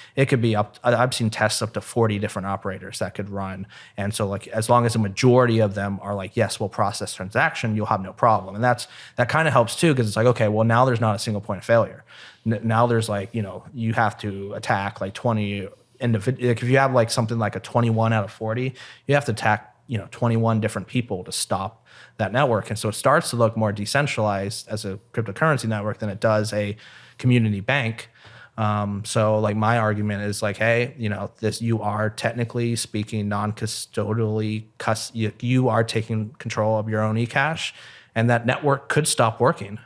Speaker 3: up. I've seen tests up to 40 different operators that could run, and so like as long as a majority of them are like, yes, we'll process transaction, you'll have no problem, and that kind of helps too, because it's like, okay, well now there's not a single point of failure. Now there's like you have to attack like 20 individual. Like if you have like something like a 21 out of 40, you have to attack 21 different people to stop that network, and so it starts to look more decentralized as a cryptocurrency network than it does a community bank. So like my argument is like, hey, this, you are technically speaking non-custodially, you are taking control of your own Ecash, and that network could stop working.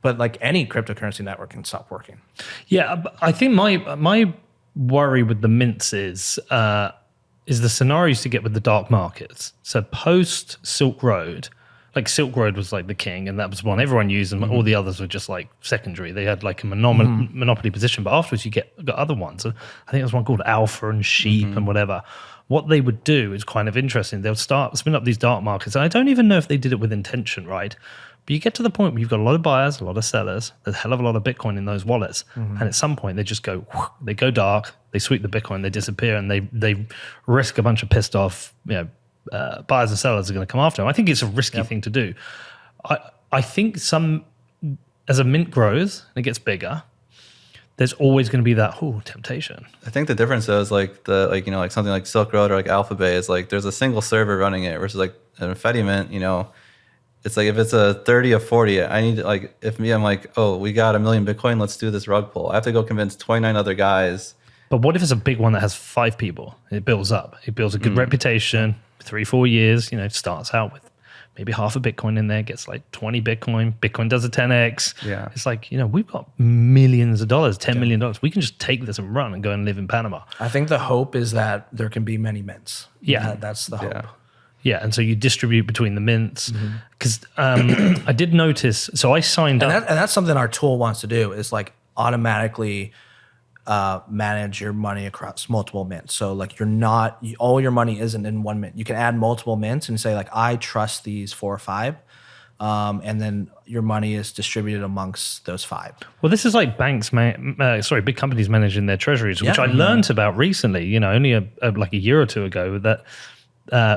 Speaker 3: But like any cryptocurrency network can stop working.
Speaker 1: Yeah, I think my worry with the mints is the scenarios to get with the dark markets. So post Silk Road, like Silk Road was like the king, and that was one everyone used, and all the others were just like secondary. They had like a monopoly position, but afterwards you got other ones. I think there was one called Alpha and Sheep and whatever. What they would do is kind of interesting. They'll start spin up these dark markets, and I don't even know if they did it with intention, right? But you get to the point where you've got a lot of buyers, a lot of sellers, there's a hell of a lot of Bitcoin in those wallets, and at some point they just go, they go dark, they sweep the Bitcoin, they disappear, and they risk a bunch of pissed off, buyers and sellers are going to come after them. I think it's a risky thing to do. I think as a mint grows and it gets bigger, there's always going to be that temptation.
Speaker 2: I think the difference though is like like something like Silk Road or like Alphabet is like there's a single server running it versus like an FediMint, it's like if it's a 30 or 40, I need to like, I'm like, oh, we got 1 million Bitcoin, let's do this rug pull. I have to go convince 29 other guys.
Speaker 1: But what if it's a big one that has 5 people? It builds up. It builds a good reputation. 3-4 years, starts out with maybe half a Bitcoin in there, gets like 20 Bitcoin. Bitcoin does a 10x.
Speaker 2: Yeah.
Speaker 1: It's like, we've got millions of dollars, $10 million. We can just take this and run and go and live in Panama.
Speaker 3: I think the hope is that there can be many mints.
Speaker 1: Yeah.
Speaker 3: That's the hope.
Speaker 1: Yeah, and so you distribute between the mints. Because I did notice, so I signed up.
Speaker 3: And that's something our tool wants to do, is like automatically manage your money across multiple mints. So like all your money isn't in one mint. You can add multiple mints and say like, I trust these 4 or 5. And then your money is distributed amongst those 5.
Speaker 1: Well, this is like big companies managing their treasuries, which I learned about recently, only like a year or two ago, that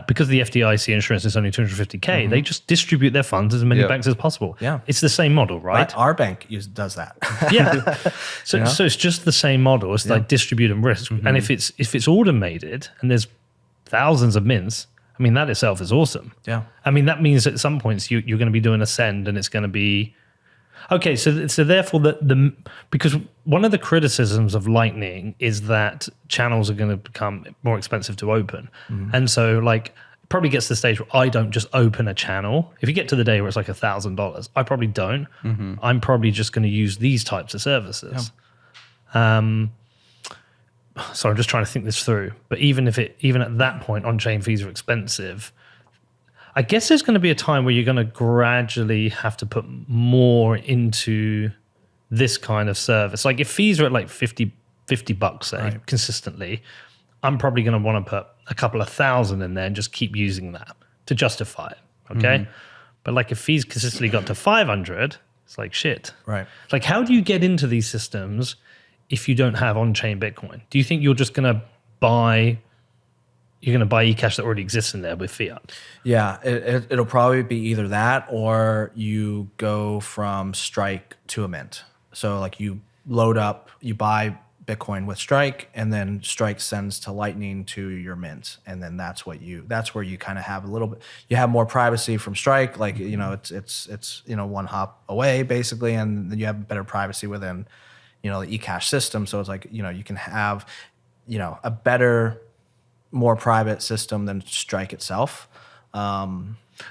Speaker 1: because the FDIC insurance is only $250K, they just distribute their funds as many banks as possible.
Speaker 3: Yeah.
Speaker 1: It's the same model, right?
Speaker 3: Our bank does that.
Speaker 1: Yeah. So it's just the same model. It's like distribute and risk. And if it's automated and there's thousands of mints, I mean, that itself is awesome.
Speaker 3: Yeah.
Speaker 1: I mean, that means at some points you're going to be doing a send, and it's going to be, Okay, so therefore because one of the criticisms of Lightning is that channels are going to become more expensive to open, and so like it probably gets to the stage where I don't just open a channel. If you get to the day where it's like $1,000, I probably don't. I'm probably just going to use these types of services. So I'm just trying to think this through. But even at that point, on-chain fees are expensive. I guess there's going to be a time where you're going to gradually have to put more into this kind of service. Like if fees are at like $50, say, consistently, I'm probably going to want to put a couple of thousand in there and just keep using that to justify it. Okay. But like if fees consistently got to 500, it's like shit.
Speaker 3: Right.
Speaker 1: Like how do you get into these systems if you don't have on-chain Bitcoin? Do you think you're just going to buy Ecash that already exists in there with fiat?
Speaker 3: Yeah, it'll probably be either that or you go from Strike to a mint. So like you load up, you buy Bitcoin with Strike, and then Strike sends to Lightning to your mint, and then that's where you kind of have a little bit. You have more privacy from Strike, like it's one hop away basically, and then you have better privacy within the Ecash system. So it's like you can have a better, more private system than Strike itself.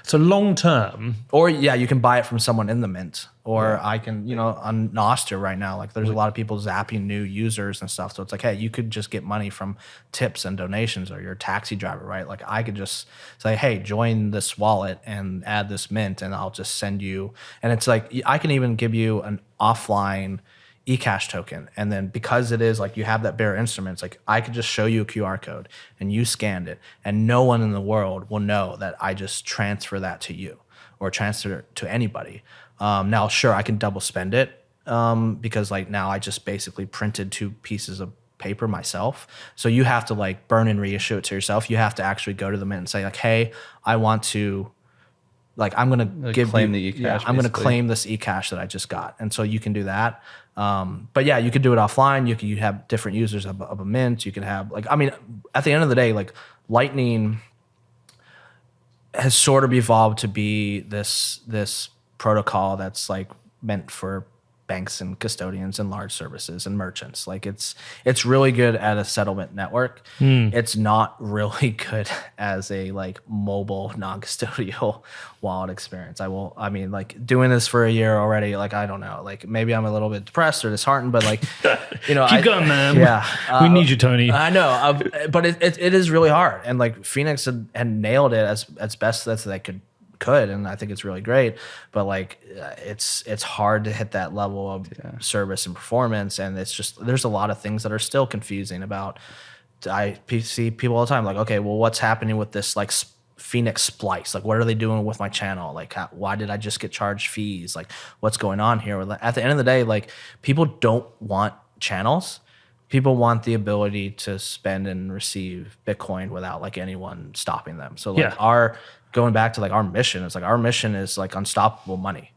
Speaker 1: So long term,
Speaker 3: or you can buy it from someone in the mint, or I can, on Nostr right now, like there's a lot of people zapping new users and stuff. So it's like, hey, you could just get money from tips and donations, or your taxi driver, right? Like I could just say, hey, join this wallet and add this mint, and I'll just send you. And it's like, I can even give you an offline Ecash token, and then because it is like you have that bare instrument, it's like I could just show you a QR code and you scanned it, and no one in the world will know that I just transfer that to you or transfer it to anybody. Now, sure, I can double spend it because like now I just basically printed 2 pieces of paper myself. So you have to like burn and reissue it to yourself. You have to actually go to the mint and say like, hey, I want to. Like I'm gonna
Speaker 2: claim the Ecash.
Speaker 3: Yeah, I'm gonna claim this Ecash that I just got, and so you can do that. But yeah, you could do it offline. You have different users of a mint. You can have at the end of the day, like Lightning has sort of evolved to be this protocol that's like meant for banks and custodians and large services and merchants. Like it's really good at a settlement network. It's not really good as a like mobile non-custodial wallet experience. Like doing this for a year already, like I don't know, like maybe I'm a little bit depressed or disheartened, but like
Speaker 1: keep going, man.
Speaker 3: Yeah,
Speaker 1: we need you, Tony.
Speaker 3: I know, but it is really hard, and like Phoenix had nailed it as best as they could, and I think it's really great, but like it's hard to hit that level of service and performance, and it's just there's a lot of things that are still confusing about. I see people all the time like, okay, well, what's happening with this like Phoenix splice? Like, what are they doing with my channel? Like, why did I just get charged fees? Like, what's going on here? At the end of the day, like people don't want channels. People want the ability to spend and receive Bitcoin without like anyone stopping them. So like going back to like our mission, it's like our mission is like unstoppable money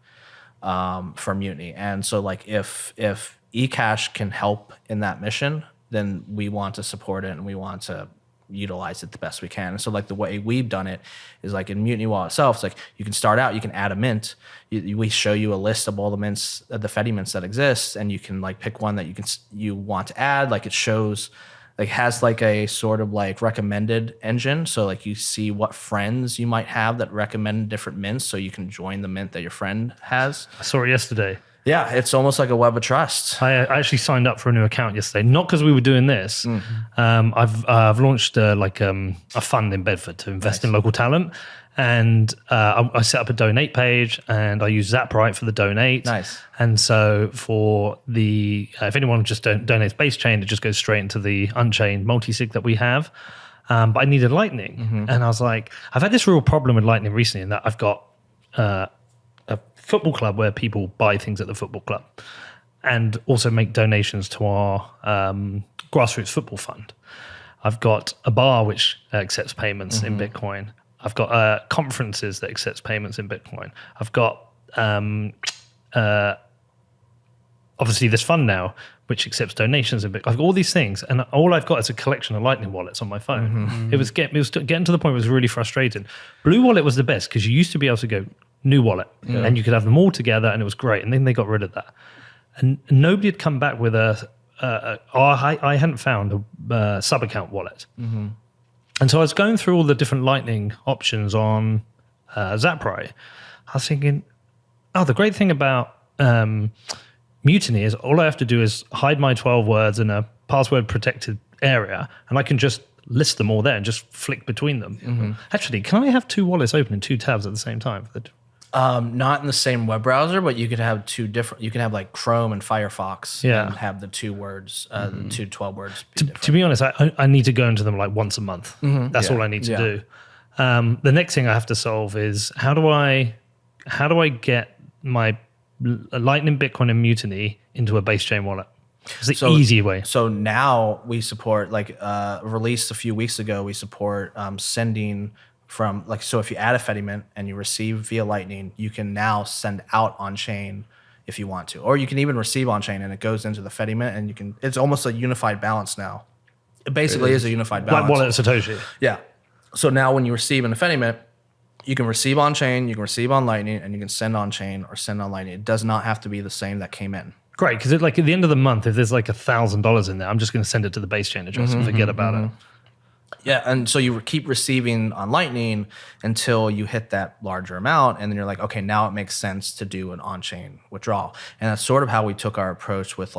Speaker 3: for Mutiny. And so like if Ecash can help in that mission, then we want to support it and we want to utilize it the best we can. And so like the way we've done it is like in Mutiny Wallet itself, it's like you can start out, you can add a mint. We show you a list of all the mints, the Fedi mints that exist, and you can like pick one that you want to add. Like it shows, like has like a sort of like recommended engine. So like you see what friends you might have that recommend different mints, so you can join the mint that your friend has.
Speaker 1: I saw it yesterday.
Speaker 3: Yeah, it's almost like a web of trust.
Speaker 1: I actually signed up for a new account yesterday, not because we were doing this. I've launched a fund in Bedford to invest in local talent, and I set up a donate page, and I use Zaprite for the donate.
Speaker 3: Nice.
Speaker 1: And so for the if anyone just donates base chain, it just goes straight into the unchained multi-sig that we have. But I needed Lightning, and I was like, I've had this real problem with Lightning recently in that I've got a football club where people buy things at the football club and also make donations to our grassroots football fund. I've got a bar which accepts payments in Bitcoin. I've got conferences that accepts payments in Bitcoin. I've got obviously this fund now which accepts donations in Bitcoin. I've got all these things, and all I've got is a collection of Lightning wallets on my phone. It was getting to the point where it was really frustrating. Blue Wallet was the best because you used to be able to go new wallet, and you could have them all together, and it was great. And then they got rid of that, and nobody had come back with I hadn't found a sub account wallet, and so I was going through all the different Lightning options on Zaprai. I was thinking, the great thing about Mutiny is all I have to do is hide my 12 words in a password protected area, and I can just list them all there and just flick between them. Actually, can I have 2 wallets open in 2 tabs at the same time?
Speaker 3: Not in the same web browser, but you could have 2 different. You can have like Chrome and Firefox, and have the 2 words, the 2 12 words.
Speaker 1: To be honest, I need to go into them like once a month. That's all I need to do. The next thing I have to solve is how do I get my Lightning, Bitcoin, and Mutiny into a base chain wallet? It's the easy way.
Speaker 3: So now we support, released a few weeks ago, we support sending from, so if you add a Fediment and you receive via Lightning, you can now send out on chain if you want to. Or you can even receive on chain and it goes into the Fediment, and it's almost a unified balance now. It basically is a unified balance.
Speaker 1: Like wallet Satoshi.
Speaker 3: Yeah. So now when you receive in a Fediment, you can receive on chain, you can receive on Lightning, and you can send on chain or send on Lightning. It does not have to be the same that came in.
Speaker 1: Great, because like at the end of the month, if there's like $1,000 in there, I'm just going to send it to the base chain address and forget about it.
Speaker 3: Yeah, and so you keep receiving on Lightning until you hit that larger amount, and then you're like, okay, now it makes sense to do an on-chain withdrawal. And that's sort of how we took our approach with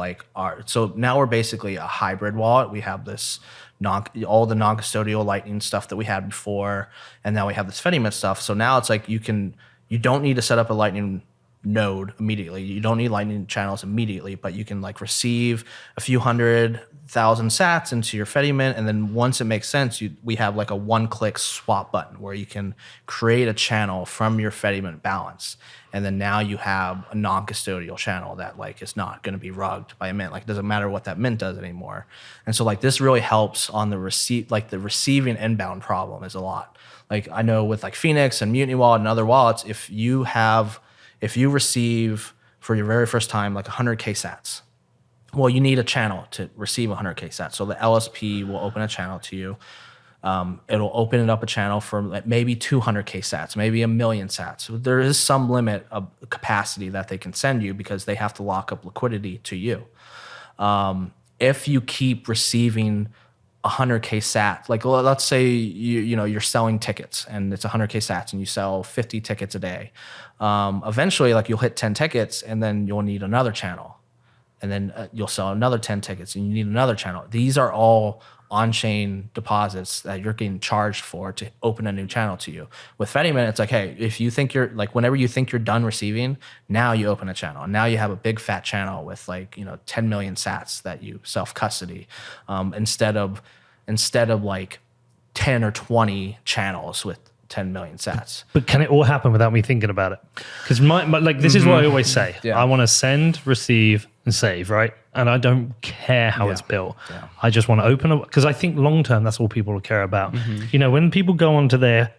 Speaker 3: so now we're basically a hybrid wallet. We have this all the non-custodial Lightning stuff that we had before, and now we have this Fediment stuff. So now it's like you don't need to set up a Lightning node immediately. You don't need Lightning channels immediately, but you can receive a few 100,000 sats into your Fediment, and then once it makes sense, we have a one-click swap button where you can create a channel from your Fediment balance, and then now you have a non-custodial channel that is not going to be rugged by a mint. It doesn't matter what that mint does anymore. And so this really helps on the the receiving inbound problem is a lot. I know with Phoenix and Mutiny Wallet and other wallets, if you receive for your very first time 100K sats, well, you need a channel to receive 100K sats. So the LSP will open a channel to you. It'll open up a channel for maybe 200K sats, maybe 1 million sats. So there is some limit of capacity that they can send you because they have to lock up liquidity to you. If you keep receiving 100K sats, let's say you're selling tickets and it's 100K sats and you sell 50 tickets a day. Eventually, you'll hit 10 tickets and then you'll need another channel, and then you'll sell another 10 tickets and you need another channel. These are all on-chain deposits that you're getting charged for to open a new channel to you. With Fediment, it's hey, if you think you're whenever you think you're done receiving, now you open a channel. And now you have a big fat channel with 10 million sats that you self-custody, instead of 10 or 20 channels with 10 million sats.
Speaker 1: But can it all happen without me thinking about it? Because this is what I always say. I want to send, receive, and save, right? And I don't care how it's built. Yeah. I just want to open it because I think long term that's all people will care about. When people go onto their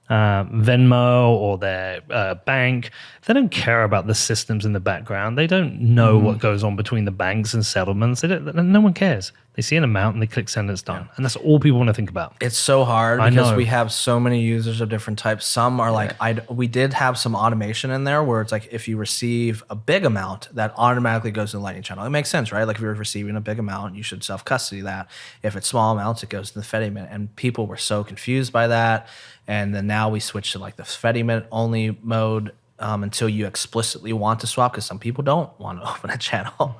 Speaker 1: Venmo or their bank, they don't care about the systems in the background. They don't know what goes on between the banks and settlements. No one cares. They see an amount and they click send and it's done. And that's all people want to think about.
Speaker 3: It's so hard because we have so many users of different types. Some are we did have some automation in there where it's if you receive a big amount, that automatically goes to the Lightning channel. It makes sense, right? If you're receiving a big amount, you should self-custody that. If it's small amounts, it goes to the Fediment. And people were so confused by that. And then now we switched to the Fediment only mode until you explicitly want to swap, because some people don't want to open a channel.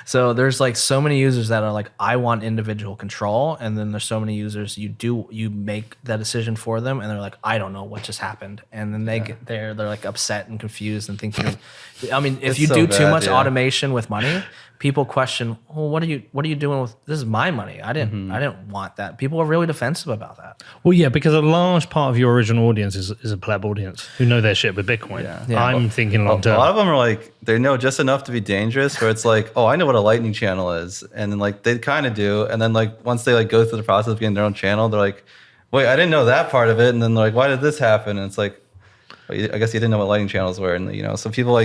Speaker 3: So there's so many users that are I want individual control, and then there's so many users you make that decision for them, and they're I don't know what just happened, and then they're upset and confused and thinking. If you do too much automation with money, people question, well, what are you doing with this? Is my money. I didn't want that. People are really defensive about that.
Speaker 1: Well, yeah, because a large part of your original audience is a pleb audience who know their shit with Bitcoin. Yeah. I'm thinking long term.
Speaker 2: A lot of them are they know just enough to be dangerous, where it's oh, I know what a Lightning channel is, and then they kind of do, and then once they go through the process of getting their own channel, they're wait, I didn't know that part of it, and then they're why did this happen? And it's well, I guess you didn't know what Lightning channels were, and so people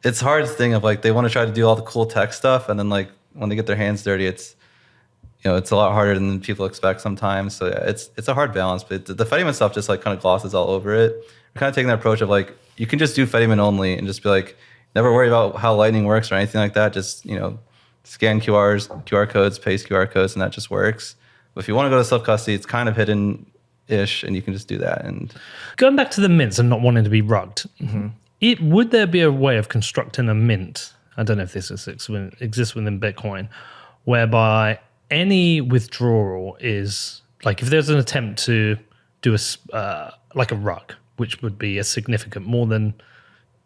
Speaker 2: it's hard thing of they want to try to do all the cool tech stuff, and then when they get their hands dirty, it's it's a lot harder than people expect sometimes. So yeah, it's a hard balance, but the Fediment stuff just kind of glosses all over it. We're kind of taking that approach of you can just do Fediman only and just be like, never worry about how Lightning works or anything like that. Just, scan QR codes, paste QR codes, and that just works. But if you want to go to self-custody, it's kind of hidden-ish, and you can just do that. And
Speaker 1: going back to the mints and not wanting to be rugged, would there be a way of constructing a mint? I don't know if this exists within Bitcoin, whereby any withdrawal is like if there's an attempt to do a rug, which would be a significant more than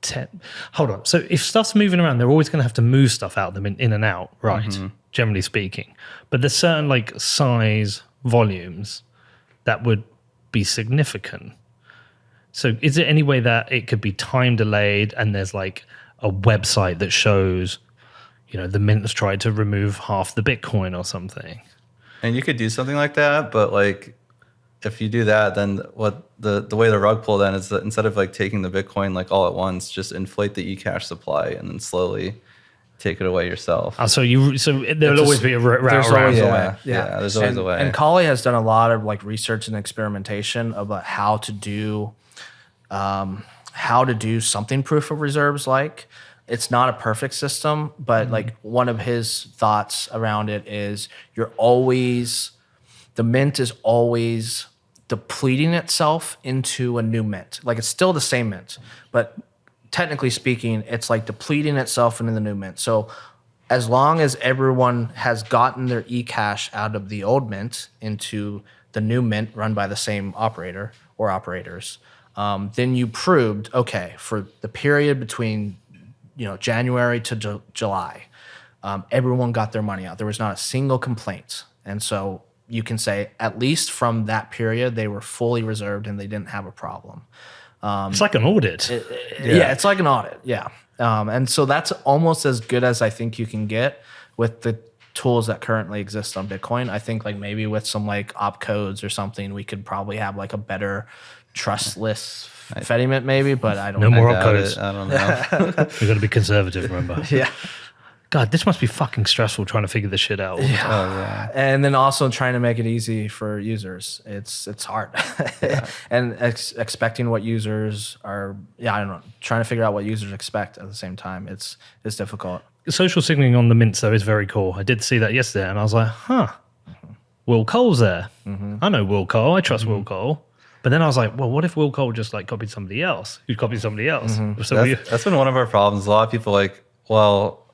Speaker 1: 10. Hold on. So if stuff's moving around, they're always going to have to move stuff out them in and out, right? Generally speaking, but there's certain like size volumes that would be significant. So is there any way that it could be time delayed and there's like a website that shows, the mint has tried to remove half the Bitcoin or something?
Speaker 2: And you could do something like that, but like if you do that, then what the way the rug pull then is that instead of like taking the Bitcoin like all at once, just inflate the Ecash supply and then slowly take it away yourself.
Speaker 1: So there'll always be a route around.
Speaker 2: Yeah, there's always a way.
Speaker 3: And Kali has done a lot of like research and experimentation about how to do something proof of reserves. Like it's not a perfect system, but like one of his thoughts around it is the mint is always depleting itself into a new mint. Like it's still the same mint, but technically speaking, it's like depleting itself into the new mint. So as long as everyone has gotten their Ecash out of the old mint into the new mint run by the same operator or operators, then you proved, okay, for the period between January to July, everyone got their money out. There was not a single complaint. And so you can say at least from that period, they were fully reserved and they didn't have a problem.
Speaker 1: It's like an audit.
Speaker 3: It's like an audit. Yeah. And so that's almost as good as I think you can get with the tools that currently exist on Bitcoin. I think like maybe with some like opcodes or something, we could probably have like a better trustless Fediment maybe, but I don't know.
Speaker 1: No more opcodes.
Speaker 2: I don't know.
Speaker 1: We've got to be conservative, remember?
Speaker 3: Yeah.
Speaker 1: God, this must be fucking stressful trying to figure this shit out.
Speaker 3: Yeah. And then also trying to make it easy for users. It's hard. And expecting what users are, I don't know, trying to figure out what users expect at the same time. It's difficult.
Speaker 1: Social signaling on the mints, though, is very cool. I did see that yesterday, and I was like, Will Cole's there. I know Will Cole. I trust Will Cole. But then I was like, well, what if Will Cole just like copied somebody else who copied somebody else? So
Speaker 2: that's been one of our problems. A lot of people like, well,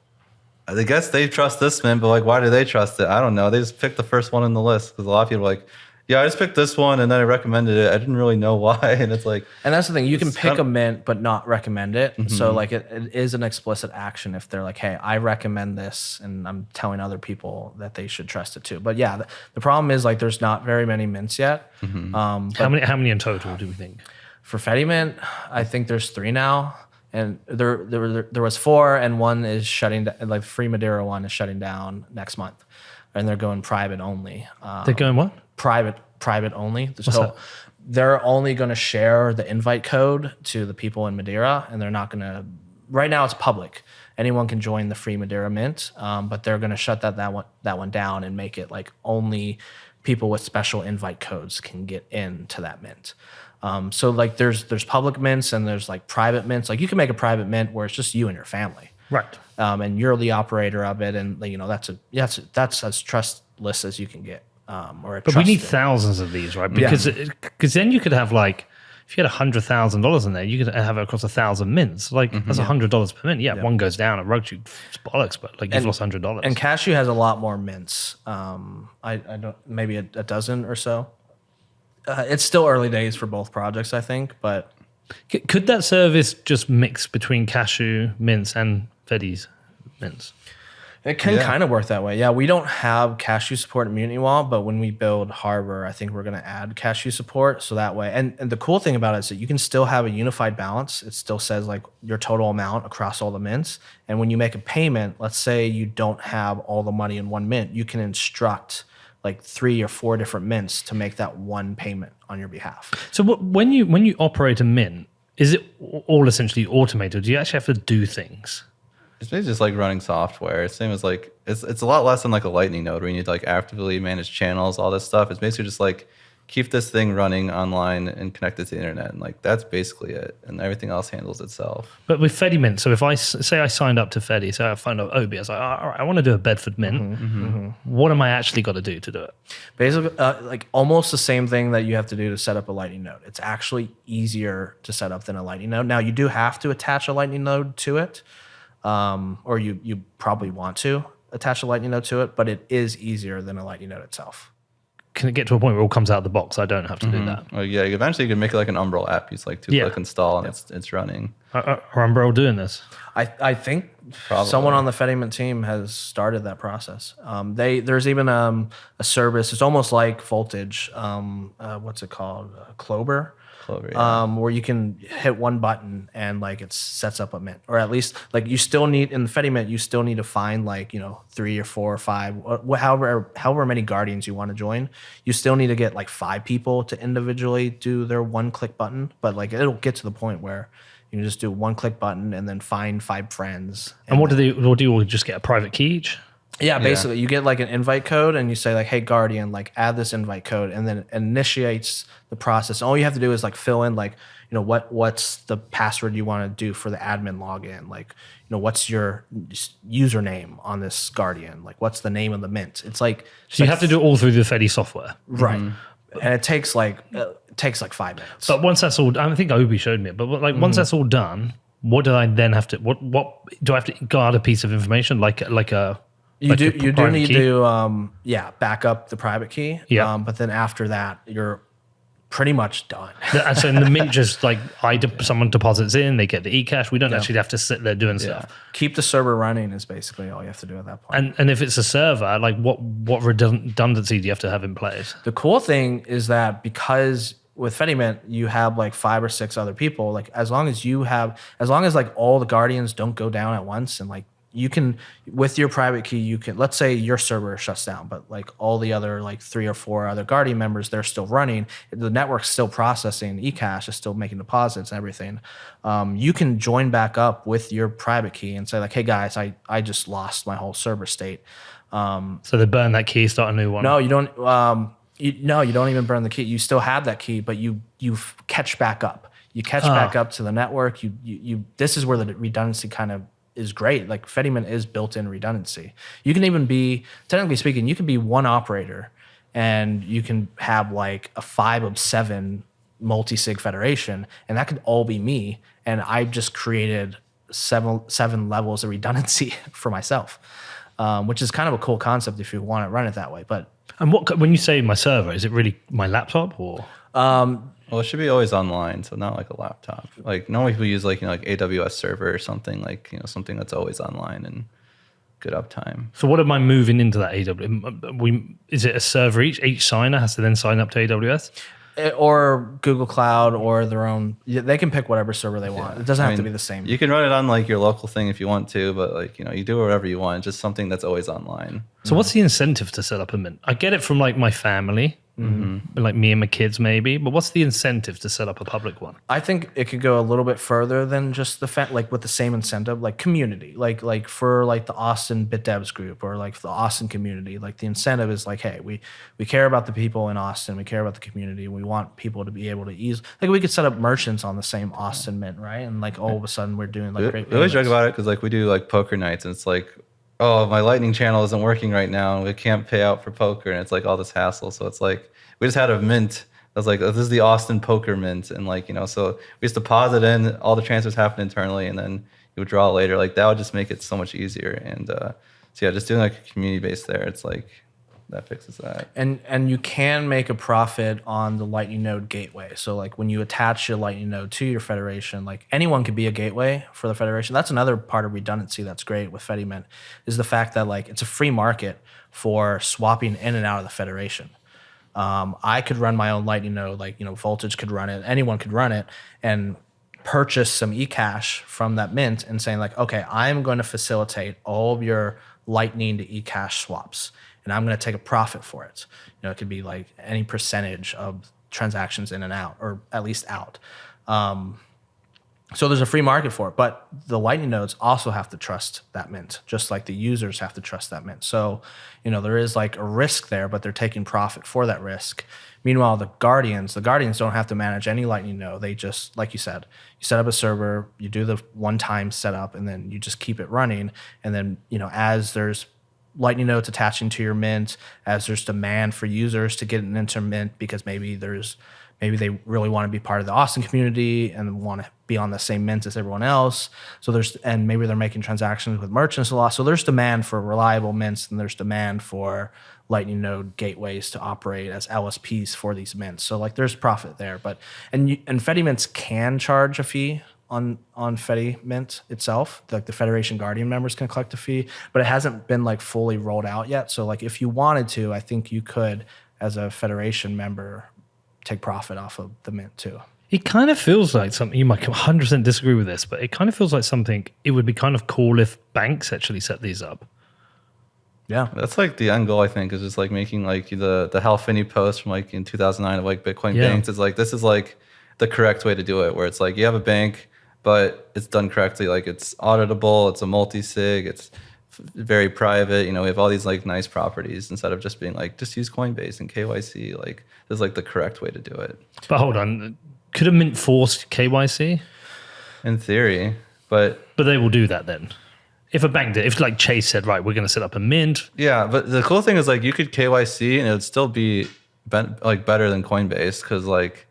Speaker 2: I guess they trust this mint, but like, why do they trust it? I don't know. They just picked the first one in the list because a lot of people are like, yeah, I just picked this one and then I recommended it. I didn't really know why. And it's like,
Speaker 3: and that's the thing. You can pick a mint, but not recommend it. So like it is an explicit action if they're like, hey, I recommend this and I'm telling other people that they should trust it too. But yeah, the problem is like there's not very many mints yet.
Speaker 1: How many in total do we think?
Speaker 3: For Fediment, I think there's 3 now. And there was 4 and one is shutting down, like Free Madeira one is shutting down next month. And they're going private only.
Speaker 1: They're going what?
Speaker 3: Private only. So they're only going to share the invite code to the people in Madeira, and they're not going to. Right now, it's public. Anyone can join the Free Madeira Mint, but they're going to shut that one down and make it like only people with special invite codes can get into that mint. So like there's public mints and there's like private mints. Like you can make a private mint where it's just you and your family,
Speaker 1: right?
Speaker 3: And you're the operator of it, and that's as trustless as you can get.
Speaker 1: But we need thousands of these, right? Because then you could have like, if you had $100,000 in there, you could have it across 1,000 mints. Like that's $100 per mint. Yeah, one goes down, a rug you, it's bollocks, but like you've lost $100.
Speaker 3: And Cashew has a lot more mints. I don't, maybe a dozen or so. It's still early days for both projects, I think, but
Speaker 1: could that service just mix between Cashew mints and Fedi's mints?
Speaker 3: It can kind of work that way. Yeah, we don't have Cashew support in Mutiny Wallet, but when we build Harbor, I think we're going to add Cashew support. So that way, and the cool thing about it is that you can still have a unified balance. It still says like your total amount across all the mints. And when you make a payment, let's say you don't have all the money in one mint, you can instruct like 3 or 4 different mints to make that one payment on your behalf.
Speaker 1: So when you operate a mint, is it all essentially automated? Do you actually have to do things?
Speaker 2: It's basically just like running software. It's same as like it's a lot less than like a Lightning node where you need to like actively manage channels, all this stuff. It's basically just like keep this thing running online and connected to the internet. And like, that's basically it. And everything else handles itself.
Speaker 1: But with Fedi Mint, so if I say I signed up to Fedi, so I found out OB, I was like, all right, I want to do a Bedford Mint. What am I actually got to do to do it?
Speaker 3: Basically, like almost the same thing that you have to do to set up a Lightning node. It's actually easier to set up than a Lightning node. Now, you do have to attach a Lightning node to it, or you probably want to attach a Lightning node to it, but it is easier than a Lightning node itself.
Speaker 1: Can it get to a point where it all comes out of the box? I don't have to do that.
Speaker 2: Well, yeah, eventually you can make it like an Umbrel app. It's like two-click install and it's running.
Speaker 1: Are Umbrel doing this?
Speaker 3: I think
Speaker 2: Probably.
Speaker 3: someone on the Fediment team has started that process. There's even a service. It's almost like Voltage. What's it called? Clover.
Speaker 2: Clover, yeah.
Speaker 3: Where you can hit one button and like it sets up a mint, or at least like you still need in the Fediment, you still need to find like 3 or 4 or 5, however many guardians you want to join. You still need to get like 5 people to individually do their one-click button, but like it'll get to the point where you can just do one-click button and then find 5 friends.
Speaker 1: And what do you just get a private key each?
Speaker 3: Yeah, basically, you get like an invite code, and you say like, "Hey, Guardian, like add this invite code," and then it initiates the process. All you have to do is like fill in like, what's the password you want to do for the admin login, like, what's your username on this Guardian, like what's the name of the mint. It's like
Speaker 1: So you have to do it all through the Fedi software,
Speaker 3: right? And it takes like 5 minutes.
Speaker 1: But once that's all, I think Obi showed me it. But like once that's all done, what do I then have to? What do I have to guard a piece of information like a
Speaker 3: You do need
Speaker 1: key?
Speaker 3: to back up the private key.
Speaker 1: Yeah.
Speaker 3: But then after that, you're pretty much done.
Speaker 1: And so in the mint, just like someone deposits in, they get the Ecash. We don't actually have to sit there doing stuff.
Speaker 3: Keep the server running is basically all you have to do at that point.
Speaker 1: And if it's a server, like what redundancy do you have to have in place?
Speaker 3: The cool thing is that because with Fediment, you have like 5 or 6 other people, like as long as like all the guardians don't go down at once, and like you can, with your private key, you can, let's say your server shuts down, but like all the other like 3 or 4 other Guardian members, they're still running. The network's still processing. Ecash is still making deposits and everything. You can join back up with your private key and say like, "Hey guys, I just lost my whole server state."
Speaker 1: So they burn that key, start a new one.
Speaker 3: No, you don't. You don't even burn the key. You still have that key, but you catch back up. You catch back up to the network. You. This is where the redundancy kind of is great. Like Fediment is built-in redundancy. You can even be, technically speaking, you can be one operator, and you can have like a 5 of 7 multi-sig federation, and that could all be me. And I've just created seven levels of redundancy for myself, which is kind of a cool concept if you want to run it that way. But
Speaker 1: And when you say my server, is it really my laptop or?
Speaker 2: Well, it should be always online, so not like a laptop. Like normally people use like like AWS server or something, like something that's always online and good uptime.
Speaker 1: So what am I moving into that AWS? Is it a server each? Each signer has to then sign up to AWS?
Speaker 3: or Google Cloud or their own. They can pick whatever server they want. It doesn't have to be the same.
Speaker 2: You can run it on like your local thing if you want to, but like you do whatever you want. Just something that's always online.
Speaker 1: So what's the incentive to set up a mint? I get it from like my family, like me and my kids maybe, but what's the incentive to set up a public one?
Speaker 3: I think it could go a little bit further than just the like with the same incentive, like community, like for like the Austin BitDevs group or like the Austin community. Like the incentive is like, hey, we care about the people in Austin, we care about the community, and we want people to be able to like we could set up merchants on the same Austin mint, right? And like all of a sudden we're doing like great.
Speaker 2: We always joke about it because like we do like poker nights, and it's like, oh, my Lightning channel isn't working right now, and we can't pay out for poker, and it's like all this hassle. So it's like we just had a mint. I was like, oh, this is the Austin poker mint, and like so we just deposit in, all the transfers happen internally, and then you withdraw later. Like that would just make it so much easier. And so yeah, just doing like a community base there, it's like that fixes that.
Speaker 3: And you can make a profit on the Lightning node gateway. So like when you attach your Lightning node to your federation, like anyone could be a gateway for the federation. That's another part of redundancy that's great with Fediment, is the fact that like it's a free market for swapping in and out of the federation. I could run my own Lightning node, like Voltage could run it, anyone could run it, and purchase some Ecash from that mint and saying like, okay, I'm going to facilitate all of your Lightning to Ecash swaps, and I'm going to take a profit for it. It could be like any percentage of transactions in and out, or at least out. So there's a free market for it, but the Lightning nodes also have to trust that mint, just like the users have to trust that mint. So, there is like a risk there, but they're taking profit for that risk. Meanwhile, the Guardians don't have to manage any Lightning node. They just, like you said, you set up a server, you do the one-time setup, and then you just keep it running. And then, as there's Lightning nodes attaching to your mint, as there's demand for users to get into mint because maybe they really want to be part of the Austin community and want to be on the same mint as everyone else. And maybe they're making transactions with merchants a lot. So there's demand for reliable mints, and there's demand for Lightning node gateways to operate as LSPs for these mints. So like there's profit there, and Fedi mints can charge a fee on Fedi Mint itself. Like the Federation Guardian members can collect a fee, but it hasn't been like fully rolled out yet. So like if you wanted to, I think you could, as a Federation member, take profit off of the mint too.
Speaker 1: It kind of feels like something, you might 100% disagree with this, but it kind of feels like something, it would be kind of cool if banks actually set these up.
Speaker 3: Yeah.
Speaker 2: That's like the end goal, I think, is just like making like the Hal Finney post from like in 2009 of like Bitcoin banks. It's like, this is like the correct way to do it, where it's like you have a bank, but it's done correctly. Like it's auditable, it's a multi-sig, it's very private. We have all these like nice properties instead of just being like, just use Coinbase and KYC. Like this is like the correct way to do it.
Speaker 1: But hold on, could a mint force KYC?
Speaker 2: In theory, but
Speaker 1: they will do that then. If a bank did, if like Chase said, right, we're going to set up a mint.
Speaker 2: Yeah, but the cool thing is like you could KYC and it would still be like better than Coinbase, because like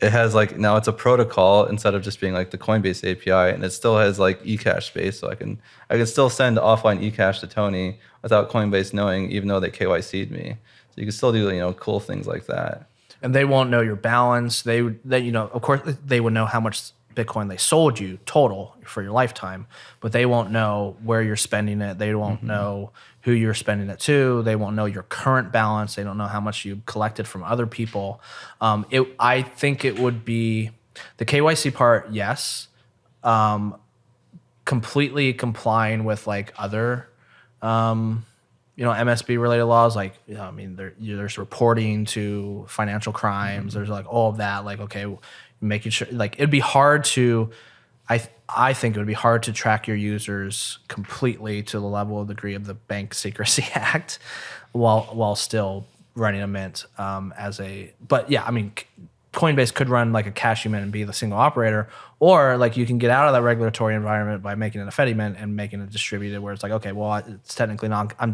Speaker 2: it has like, now it's a protocol instead of just being like the Coinbase API, and it still has like Ecash space, so I can still send offline Ecash to Tony without Coinbase knowing, even though they KYC'd me. So you can still do cool things like that.
Speaker 3: And they won't know your balance. They of course they would know how much Bitcoin they sold you total for your lifetime, but they won't know where you're spending it. They won't know who you're spending it to. They won't know your current balance. They don't know how much you collected from other people. I think it would be the KYC part, yes, completely complying with like other MSB related laws, like, there's reporting to financial crimes. There's like all of that. Like, okay, making sure, like, it'd be hard to, I think it would be hard to track your users completely to the level of degree of the Bank Secrecy Act while still running a mint but yeah, Coinbase could run like a cashew mint and be the single operator, or like you can get out of that regulatory environment by making it a Fedi mint and making it distributed, where it's like, okay, well, I'm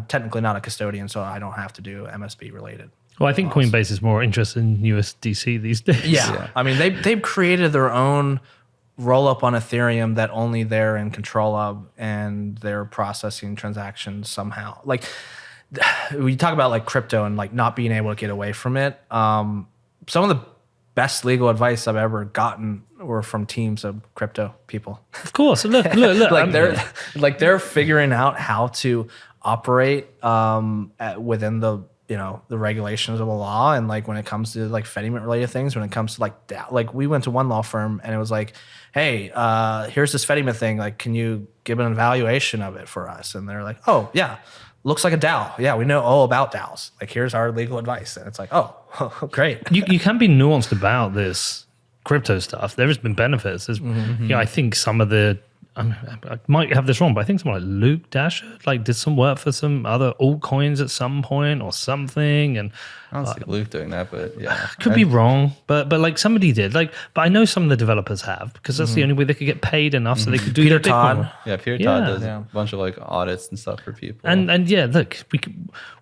Speaker 3: technically not a custodian, so I don't have to do MSB related.
Speaker 1: Well, I think Coinbase is more interested in USDC these days.
Speaker 3: Yeah. They've created their own roll up on Ethereum that only they're in control of, and they're processing transactions somehow. Like, we talk about like crypto and like not being able to get away from it. Some of the best legal advice I've ever gotten were from teams of crypto people.
Speaker 1: Of course. Look.
Speaker 3: like they're figuring out how to operate within the regulations of the law, and like when it comes to like Fedi mint related things, when it comes to like we went to one law firm and it was like, hey, here's this Fedi mint thing, like, can you give an evaluation of it for us? And they're like, oh yeah, looks like a DAO. Yeah, we know all about DAOs. Like, here's our legal advice. And it's like, oh, great.
Speaker 1: You can be nuanced about this crypto stuff. There has been benefits. I think some of the, I might have this wrong, but I think someone like Luke Dasher did some work for some other altcoins at some point or something. And
Speaker 2: I don't see Luke doing that, but yeah,
Speaker 1: could be wrong. But like somebody did. But I know some of the developers have, because that's the only way they could get paid enough so they could do
Speaker 3: Peter
Speaker 1: their
Speaker 3: Todd.
Speaker 1: Bitcoin.
Speaker 2: Yeah, Peter Todd does a bunch of like audits and stuff for people.
Speaker 1: And yeah, look,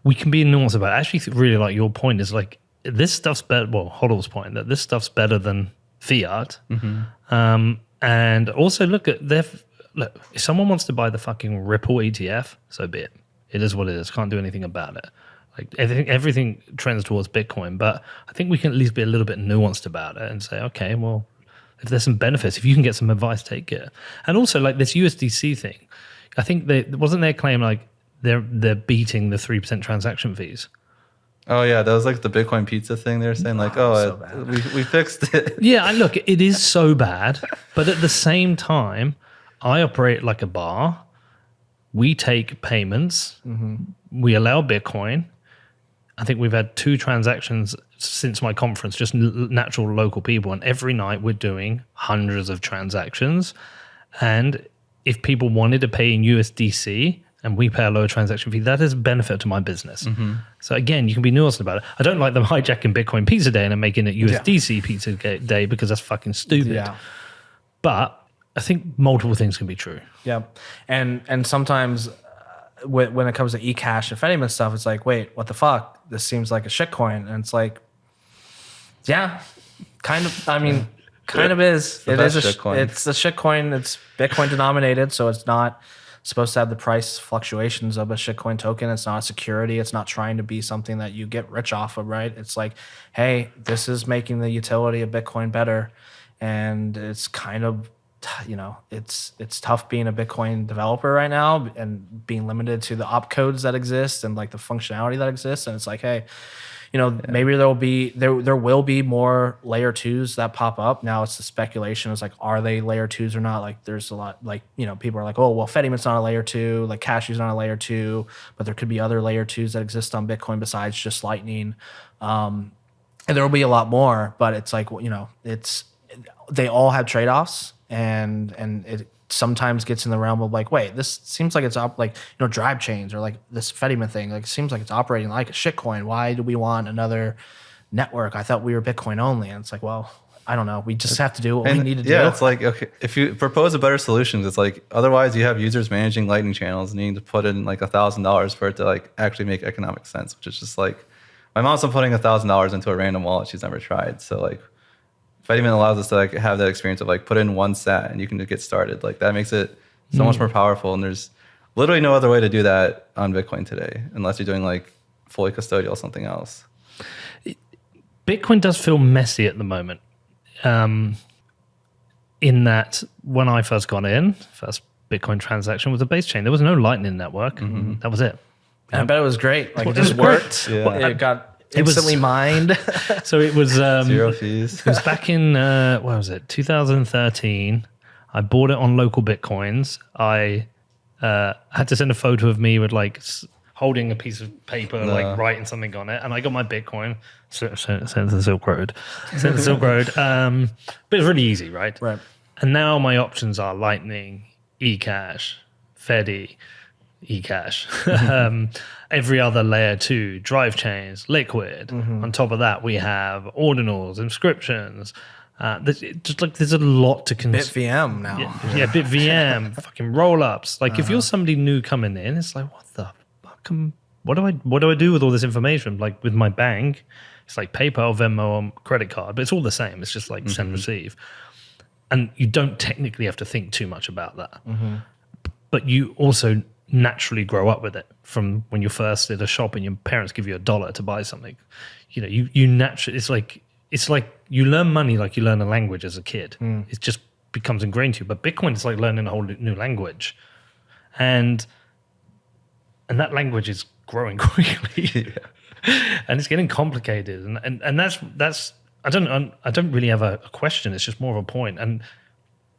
Speaker 1: we can be nuanced about it. I actually really like your point is like, this stuff's better. Well, Hodl's point that this stuff's better than fiat. And also look, if someone wants to buy the fucking Ripple ETF, so be it. It is what it is. Can't do anything about it. Like everything trends towards Bitcoin, but I think we can at least be a little bit nuanced about it and say, okay, well, if there's some benefits, if you can get some advice, take it. And also like this USDC thing, I think wasn't their claim like they're beating the 3% transaction fees.
Speaker 2: Oh yeah, that was like the Bitcoin pizza thing. They were saying like, we fixed it.
Speaker 1: Yeah, and look, it is so bad, but at the same time, I operate like a bar. We take payments. We allow Bitcoin. I think we've had 2 transactions since my conference, just natural local people. And every night we're doing hundreds of transactions. And if people wanted to pay in USDC and we pay a lower transaction fee, that is a benefit to my business. So again, you can be nuanced about it. I don't like them hijacking Bitcoin Pizza Day and then making it USDC Pizza Day because that's fucking stupid.
Speaker 3: Yeah.
Speaker 1: But I think multiple things can be true.
Speaker 3: Yeah, and sometimes when it comes to Ecash and Fediman stuff, it's like, wait, what the fuck? This seems like a shitcoin, and it's like, yeah, kind of. I mean, kind of is. It is a shitcoin. It's a shitcoin. It's Bitcoin denominated, so it's not supposed to have the price fluctuations of a shitcoin token. It's not a security. It's not trying to be something that you get rich off of, right? It's like, hey, this is making the utility of Bitcoin better, and it's kind of, you know, it's tough being a Bitcoin developer right now and being limited to the opcodes that exist and like the functionality that exists. And it's like, hey, you know, maybe there will be more layer 2s that pop up. Now it's the speculation. It's like, are they layer 2s or not? Like there's a lot, like, you know, people are like, oh, well, Fediman's not a layer 2, like Cashew's not a layer 2, but there could be other layer 2s that exist on Bitcoin besides just Lightning. And there will be a lot more, but it's like, you know, they all have trade-offs. And it sometimes gets in the realm of like, wait, this seems like it's like, you know, drive chains or like this Fediman thing, like it seems like it's operating like a shitcoin. Why do we want another network? I thought we were Bitcoin only. And it's like, well, I don't know. We just have to do what we need to do.
Speaker 2: Yeah, it's like, okay, if you propose a better solution, it's like, otherwise you have users managing Lightning channels needing to put in like $1,000 for it to like actually make economic sense, which is just like, my mom's not putting $1,000 into a random wallet she's never tried. So like, Fediman allows us to like have that experience of like put in 1 sat and you can just get started. Like that makes it so much more powerful. And there's literally no other way to do that on Bitcoin today, unless you're doing like fully custodial something else.
Speaker 1: Bitcoin does feel messy at the moment. In that when I first got in, first Bitcoin transaction was a base chain. There was no Lightning network. That was it.
Speaker 3: And I bet it was great. Like it just worked.
Speaker 2: Yeah.
Speaker 3: It got instantly mined.
Speaker 1: So it was
Speaker 2: 0 fees.
Speaker 1: It was back in what was it, 2013. I bought it on local Bitcoins. I had to send a photo of me with like holding a piece of paper, like writing something on it, and I got my Bitcoin. Sent to the Silk Road. Sent to the Silk Road. But it's really easy, right?
Speaker 3: Right.
Speaker 1: And now my options are Lightning, Ecash, Fedi, Ecash, every other layer 2, drive chains, Liquid. On top of that, we have ordinals, inscriptions. There's a lot to consider.
Speaker 3: BitVM now.
Speaker 1: Yeah, BitVM, fucking roll-ups. Like if you're somebody new coming in, it's like, what the fuck? What do I do with all this information? Like with my bank, it's like PayPal, Venmo, credit card, but it's all the same. It's just like send, receive. And you don't technically have to think too much about that. But you also naturally grow up with it from when you're first at a shop and your parents give you $1 to buy something. You know, you naturally, it's like you learn money like you learn a language as a kid. It just becomes ingrained to you. But Bitcoin is like learning a whole new language. And that language is growing quickly. And it's getting complicated. And that's I don't really have a question. It's just more of a point. And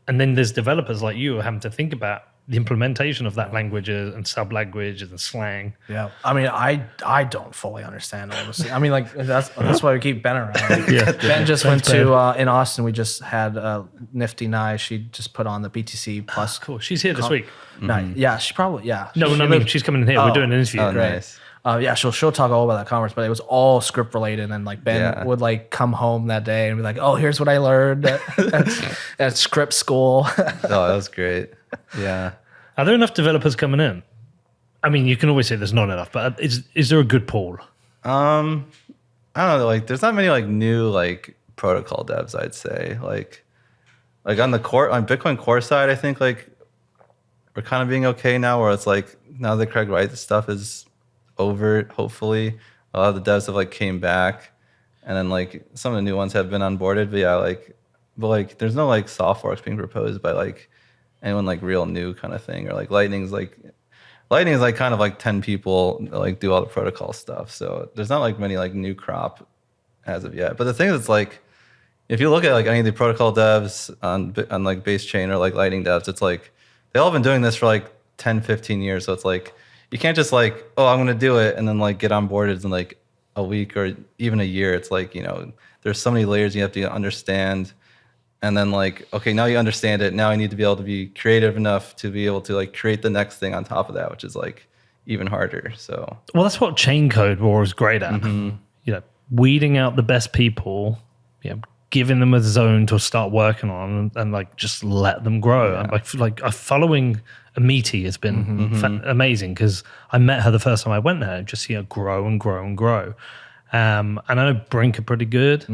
Speaker 1: then there's developers like you who are having to think about the implementation of that language and sub-languages and slang.
Speaker 3: Yeah. I mean, I don't fully understand all this. I mean, like, that's why we keep Ben around. Like, Ben just went to, in Austin, we just had Nifty Nye. She just put on the BTC Plus.
Speaker 1: Cool. She's here this week.
Speaker 3: Yeah, she probably, yeah.
Speaker 1: No, I mean, she's coming in here. We're doing an interview.
Speaker 2: Oh, nice.
Speaker 3: Yeah, she'll talk all about that conference, but it was all script related. And like Ben would like come home that day and be like, "Oh, here's what I learned at script school."
Speaker 2: Oh, that was great. Yeah.
Speaker 1: Are there enough developers coming in? I mean, you can always say there's not enough, but is there a good pool?
Speaker 2: I don't know. Like, there's not many like new like protocol devs. I'd say like on Bitcoin core side, I think like we're kind of being okay now. Where it's like now that Craig Wright stuff is over, hopefully a lot of the devs have like came back, and then like some of the new ones have been onboarded. But yeah, but there's no like soft forks being proposed by like anyone like real new kind of thing, or like Lightning is like kind of like 10 people that like do all the protocol stuff. So there's not like many like new crop as of yet. But the thing is, it's like if you look at like any of the protocol devs on like base chain or like Lightning devs, it's like they all been doing this for like 10, 15 years. So it's like you can't just like, oh, I'm going to do it and then like get onboarded and like a week or even a year. It's like, there's so many layers you have to understand. And then like, okay, now you understand it. Now I need to be able to be creative enough to be able to like create the next thing on top of that, which is like even harder. So,
Speaker 1: well, that's what chain code war is great at. Weeding out the best people, giving them a zone to start working on, and like just let them grow. Yeah. Like following Amity has been amazing, because I met her the first time I went there, just see her grow and grow and grow. And I know Brink are pretty good,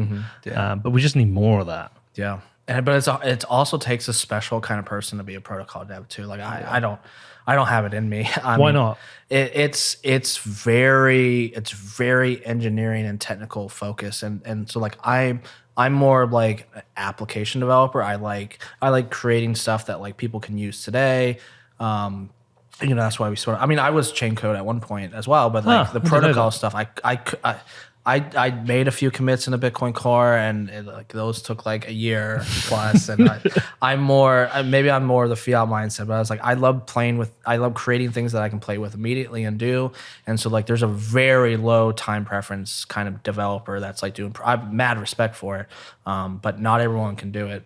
Speaker 1: but we just need more of that.
Speaker 3: Yeah. But it also takes a special kind of person to be a protocol dev too. Like I don't have it in me.
Speaker 1: Why not?
Speaker 3: It's very engineering and technical focus, and so like I'm more like an application developer. I like creating stuff that like people can use today. That's why we sort of. I mean, I was chain code at one point as well, but like the protocol stuff, I made a few commits in a Bitcoin core, and like those took like a year plus. And I'm more of the fiat mindset, but I was like, I love creating things that I can play with immediately and do. And so like, there's a very low time preference kind of developer that's like doing. I have mad respect for it, but not everyone can do it.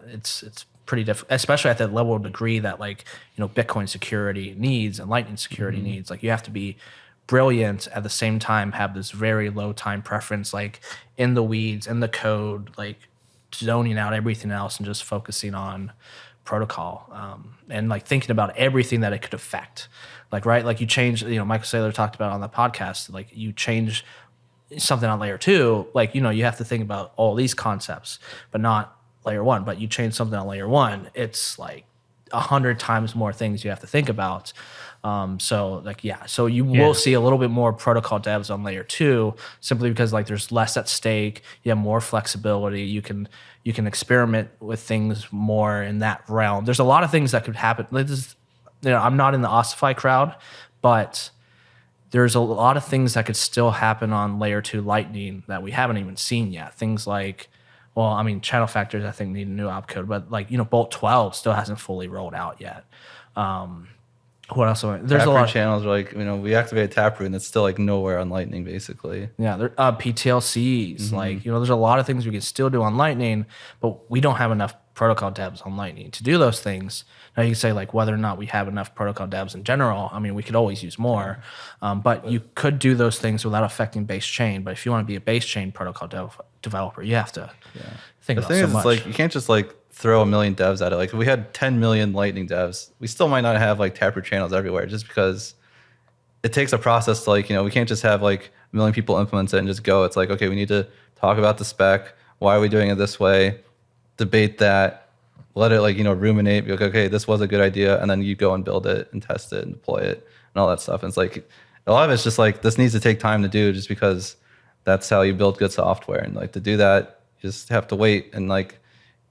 Speaker 3: It's pretty difficult, especially at the level of degree that like Bitcoin security needs and Lightning security needs. Like you have to be brilliant at the same time, have this very low time preference, like in the weeds, in the code, like zoning out everything else and just focusing on protocol, and like thinking about everything that it could affect. Like, right, like you change, Michael Saylor talked about on the podcast, like you change something on layer 2, like you have to think about all these concepts, but not layer 1. But you change something on layer 1, it's like 100 times more things you have to think about. So you will see a little bit more protocol devs on layer 2, simply because like there's less at stake. You have more flexibility. You can experiment with things more in that realm. There's a lot of things that could happen. I'm not in the Ossify crowd, but there's a lot of things that could still happen on layer 2 Lightning that we haven't even seen yet. Things like, well, I mean, channel factors I think need a new opcode, but like Bolt 12 still hasn't fully rolled out yet. What else? There's a lot of
Speaker 2: channels like we activated Taproot and it's still like nowhere on Lightning basically.
Speaker 3: Yeah, there PTLCs, like there's a lot of things we can still do on Lightning, but we don't have enough protocol devs on Lightning to do those things. Now you can say like whether or not we have enough protocol devs in general. I mean, we could always use more, but you could do those things without affecting base chain. But if you want to be a base chain protocol developer, you have to think about so much.
Speaker 2: Like you can't just like throw a million devs at it. Like if we had 10 million Lightning devs, we still might not have like Taproot channels everywhere, just because it takes a process to like, we can't just have like a million people implement it and just go. It's like, okay, we need to talk about the spec. Why are we doing it this way? Debate that, let it like, ruminate, be like, okay, this was a good idea. And then you go and build it and test it and deploy it and all that stuff. And it's like, a lot of it's just like, this needs to take time to do, just because that's how you build good software. And like to do that, you just have to wait. And like,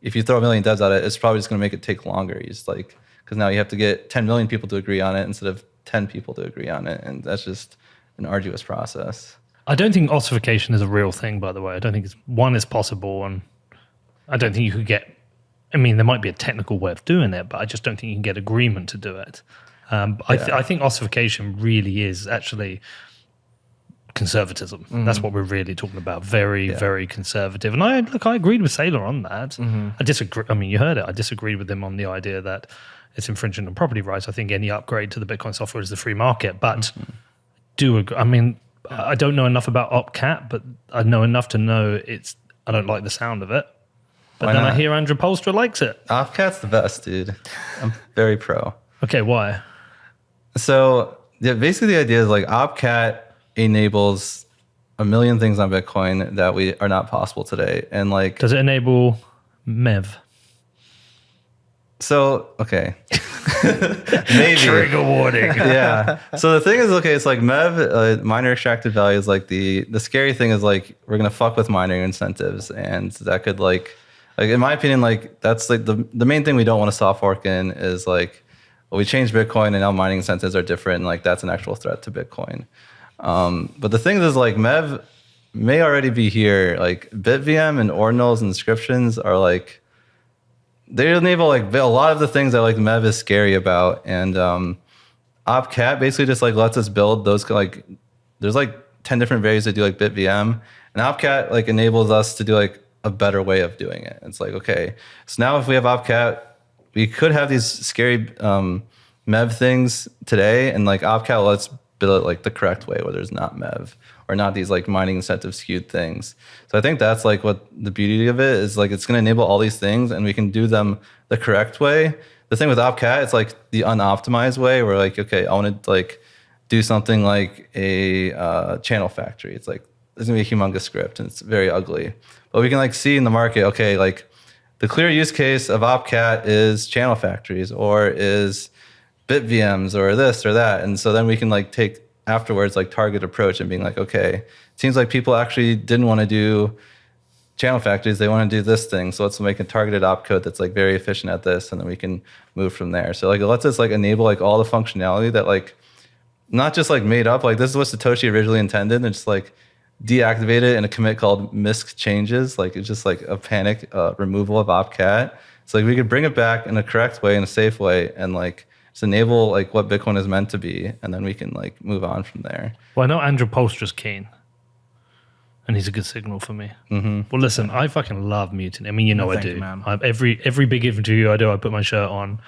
Speaker 2: if you throw a million devs at it, it's probably just going to make it take longer. You just like, because now you have to get 10 million people to agree on it instead of 10 people to agree on it. And that's just an arduous process.
Speaker 1: I don't think ossification is a real thing, by the way. I don't think it's possible. And I don't think you could get, there might be a technical way of doing it, but I just don't think you can get agreement to do it. I think ossification really is actually conservatism. That's what we're really talking about. Very, very conservative. And I agreed with Saylor on that. I disagree. You heard it. I disagreed with him on the idea that it's infringing on property rights. I think any upgrade to the Bitcoin software is the free market. But I don't know enough about OpCat, but I know enough to know I don't like the sound of it. But I hear Andrew Polstra likes it.
Speaker 2: OpCat's the best, dude. I'm very pro.
Speaker 1: Okay, why?
Speaker 2: So basically the idea is like OpCat enables a million things on Bitcoin that are not possible today. And like,
Speaker 1: does it enable MEV?
Speaker 2: So, okay. Maybe.
Speaker 1: Trigger warning.
Speaker 2: Yeah. So the thing is, okay, it's like MEV, miner extracted value is like the scary thing is like, we're going to fuck with mining incentives. And that could like in my opinion, like that's like the main thing we don't want to soft fork in is like, well, we changed Bitcoin and now mining incentives are different. And like, that's an actual threat to Bitcoin. But the thing is like MEV may already be here. Like BitVM and ordinals and inscriptions are like, they enable like a lot of the things that like MEV is scary about. And OpCat basically just like lets us build those, like there's like 10 different ways to do like BitVM, and OpCat like enables us to do like a better way of doing it. It's like, okay, so now if we have OpCat, we could have these scary MEV things today, and like OpCat lets build it like the correct way where there's not MEV or not these like mining incentive skewed things. So I think that's like what the beauty of it is, like it's going to enable all these things and we can do them the correct way. The thing with OpCat, it's like the unoptimized way where like, okay, I want to like do something like a channel factory. It's like, there's gonna be a humongous script and it's very ugly. But we can like see in the market, okay, like the clear use case of OpCat is channel factories or is BitVMs or this or that. And so then we can like take afterwards like target approach and being like, okay, it seems like people actually didn't want to do channel factories, they want to do this thing. So let's make a targeted opcode that's like very efficient at this, and then we can move from there. So like it lets us like enable like all the functionality that like not just like made up, like this is what Satoshi originally intended, and just like deactivate it in a commit called misc changes. Like it's just like a panic removal of OpCat. So like we could bring it back in a correct way, in a safe way, and like just enable like what Bitcoin is meant to be, and then we can like move on from there.
Speaker 1: Well, I know Andrew Polstra's keen, and he's a good signal for me. Mm-hmm. Well, listen, I fucking love Mutiny. I mean, you know, I do.
Speaker 3: You, man.
Speaker 1: Every big interview I do, I put my shirt on.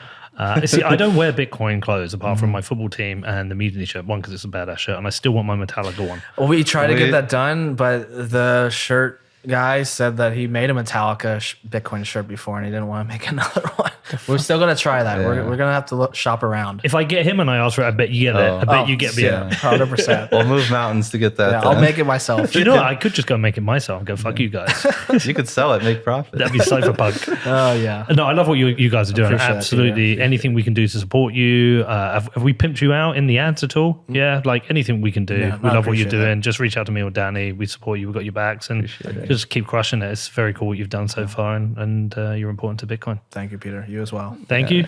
Speaker 1: See, I don't wear Bitcoin clothes apart from my football team and the Mutiny shirt. One, because it's a badass shirt, and I still want my Metallica one.
Speaker 3: Well, we tried to get that done, but the shirt guy said that he made a Metallica Bitcoin shirt before, and he didn't want to make another one. We're still gonna try that. Yeah. We're gonna have to shop around.
Speaker 1: If I get him and I ask for it, I bet you get it. I bet you get me.
Speaker 3: 100%.
Speaker 2: We'll move mountains to get that.
Speaker 3: Yeah, I'll make it myself.
Speaker 1: Do you know what? I could just go make it myself and go, fuck you guys.
Speaker 2: You could sell it, make profit.
Speaker 1: That'd be cypherpunk.
Speaker 3: Oh, yeah.
Speaker 1: No, I love what you guys are doing. Absolutely. That, anything we can do to support you. Have we pimped you out in the ads at all? Yeah, like anything we can do. Yeah, we love what you're doing. Just reach out to me or Danny. We support you. We've got your backs. And just keep crushing it. It's very cool what you've done so far. And you're important to Bitcoin.
Speaker 3: Thank you, Peter. You as well.
Speaker 1: Thank you.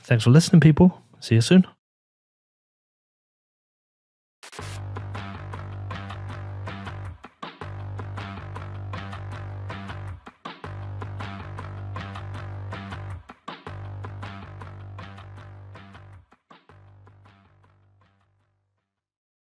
Speaker 1: Thanks for listening, people. See you soon.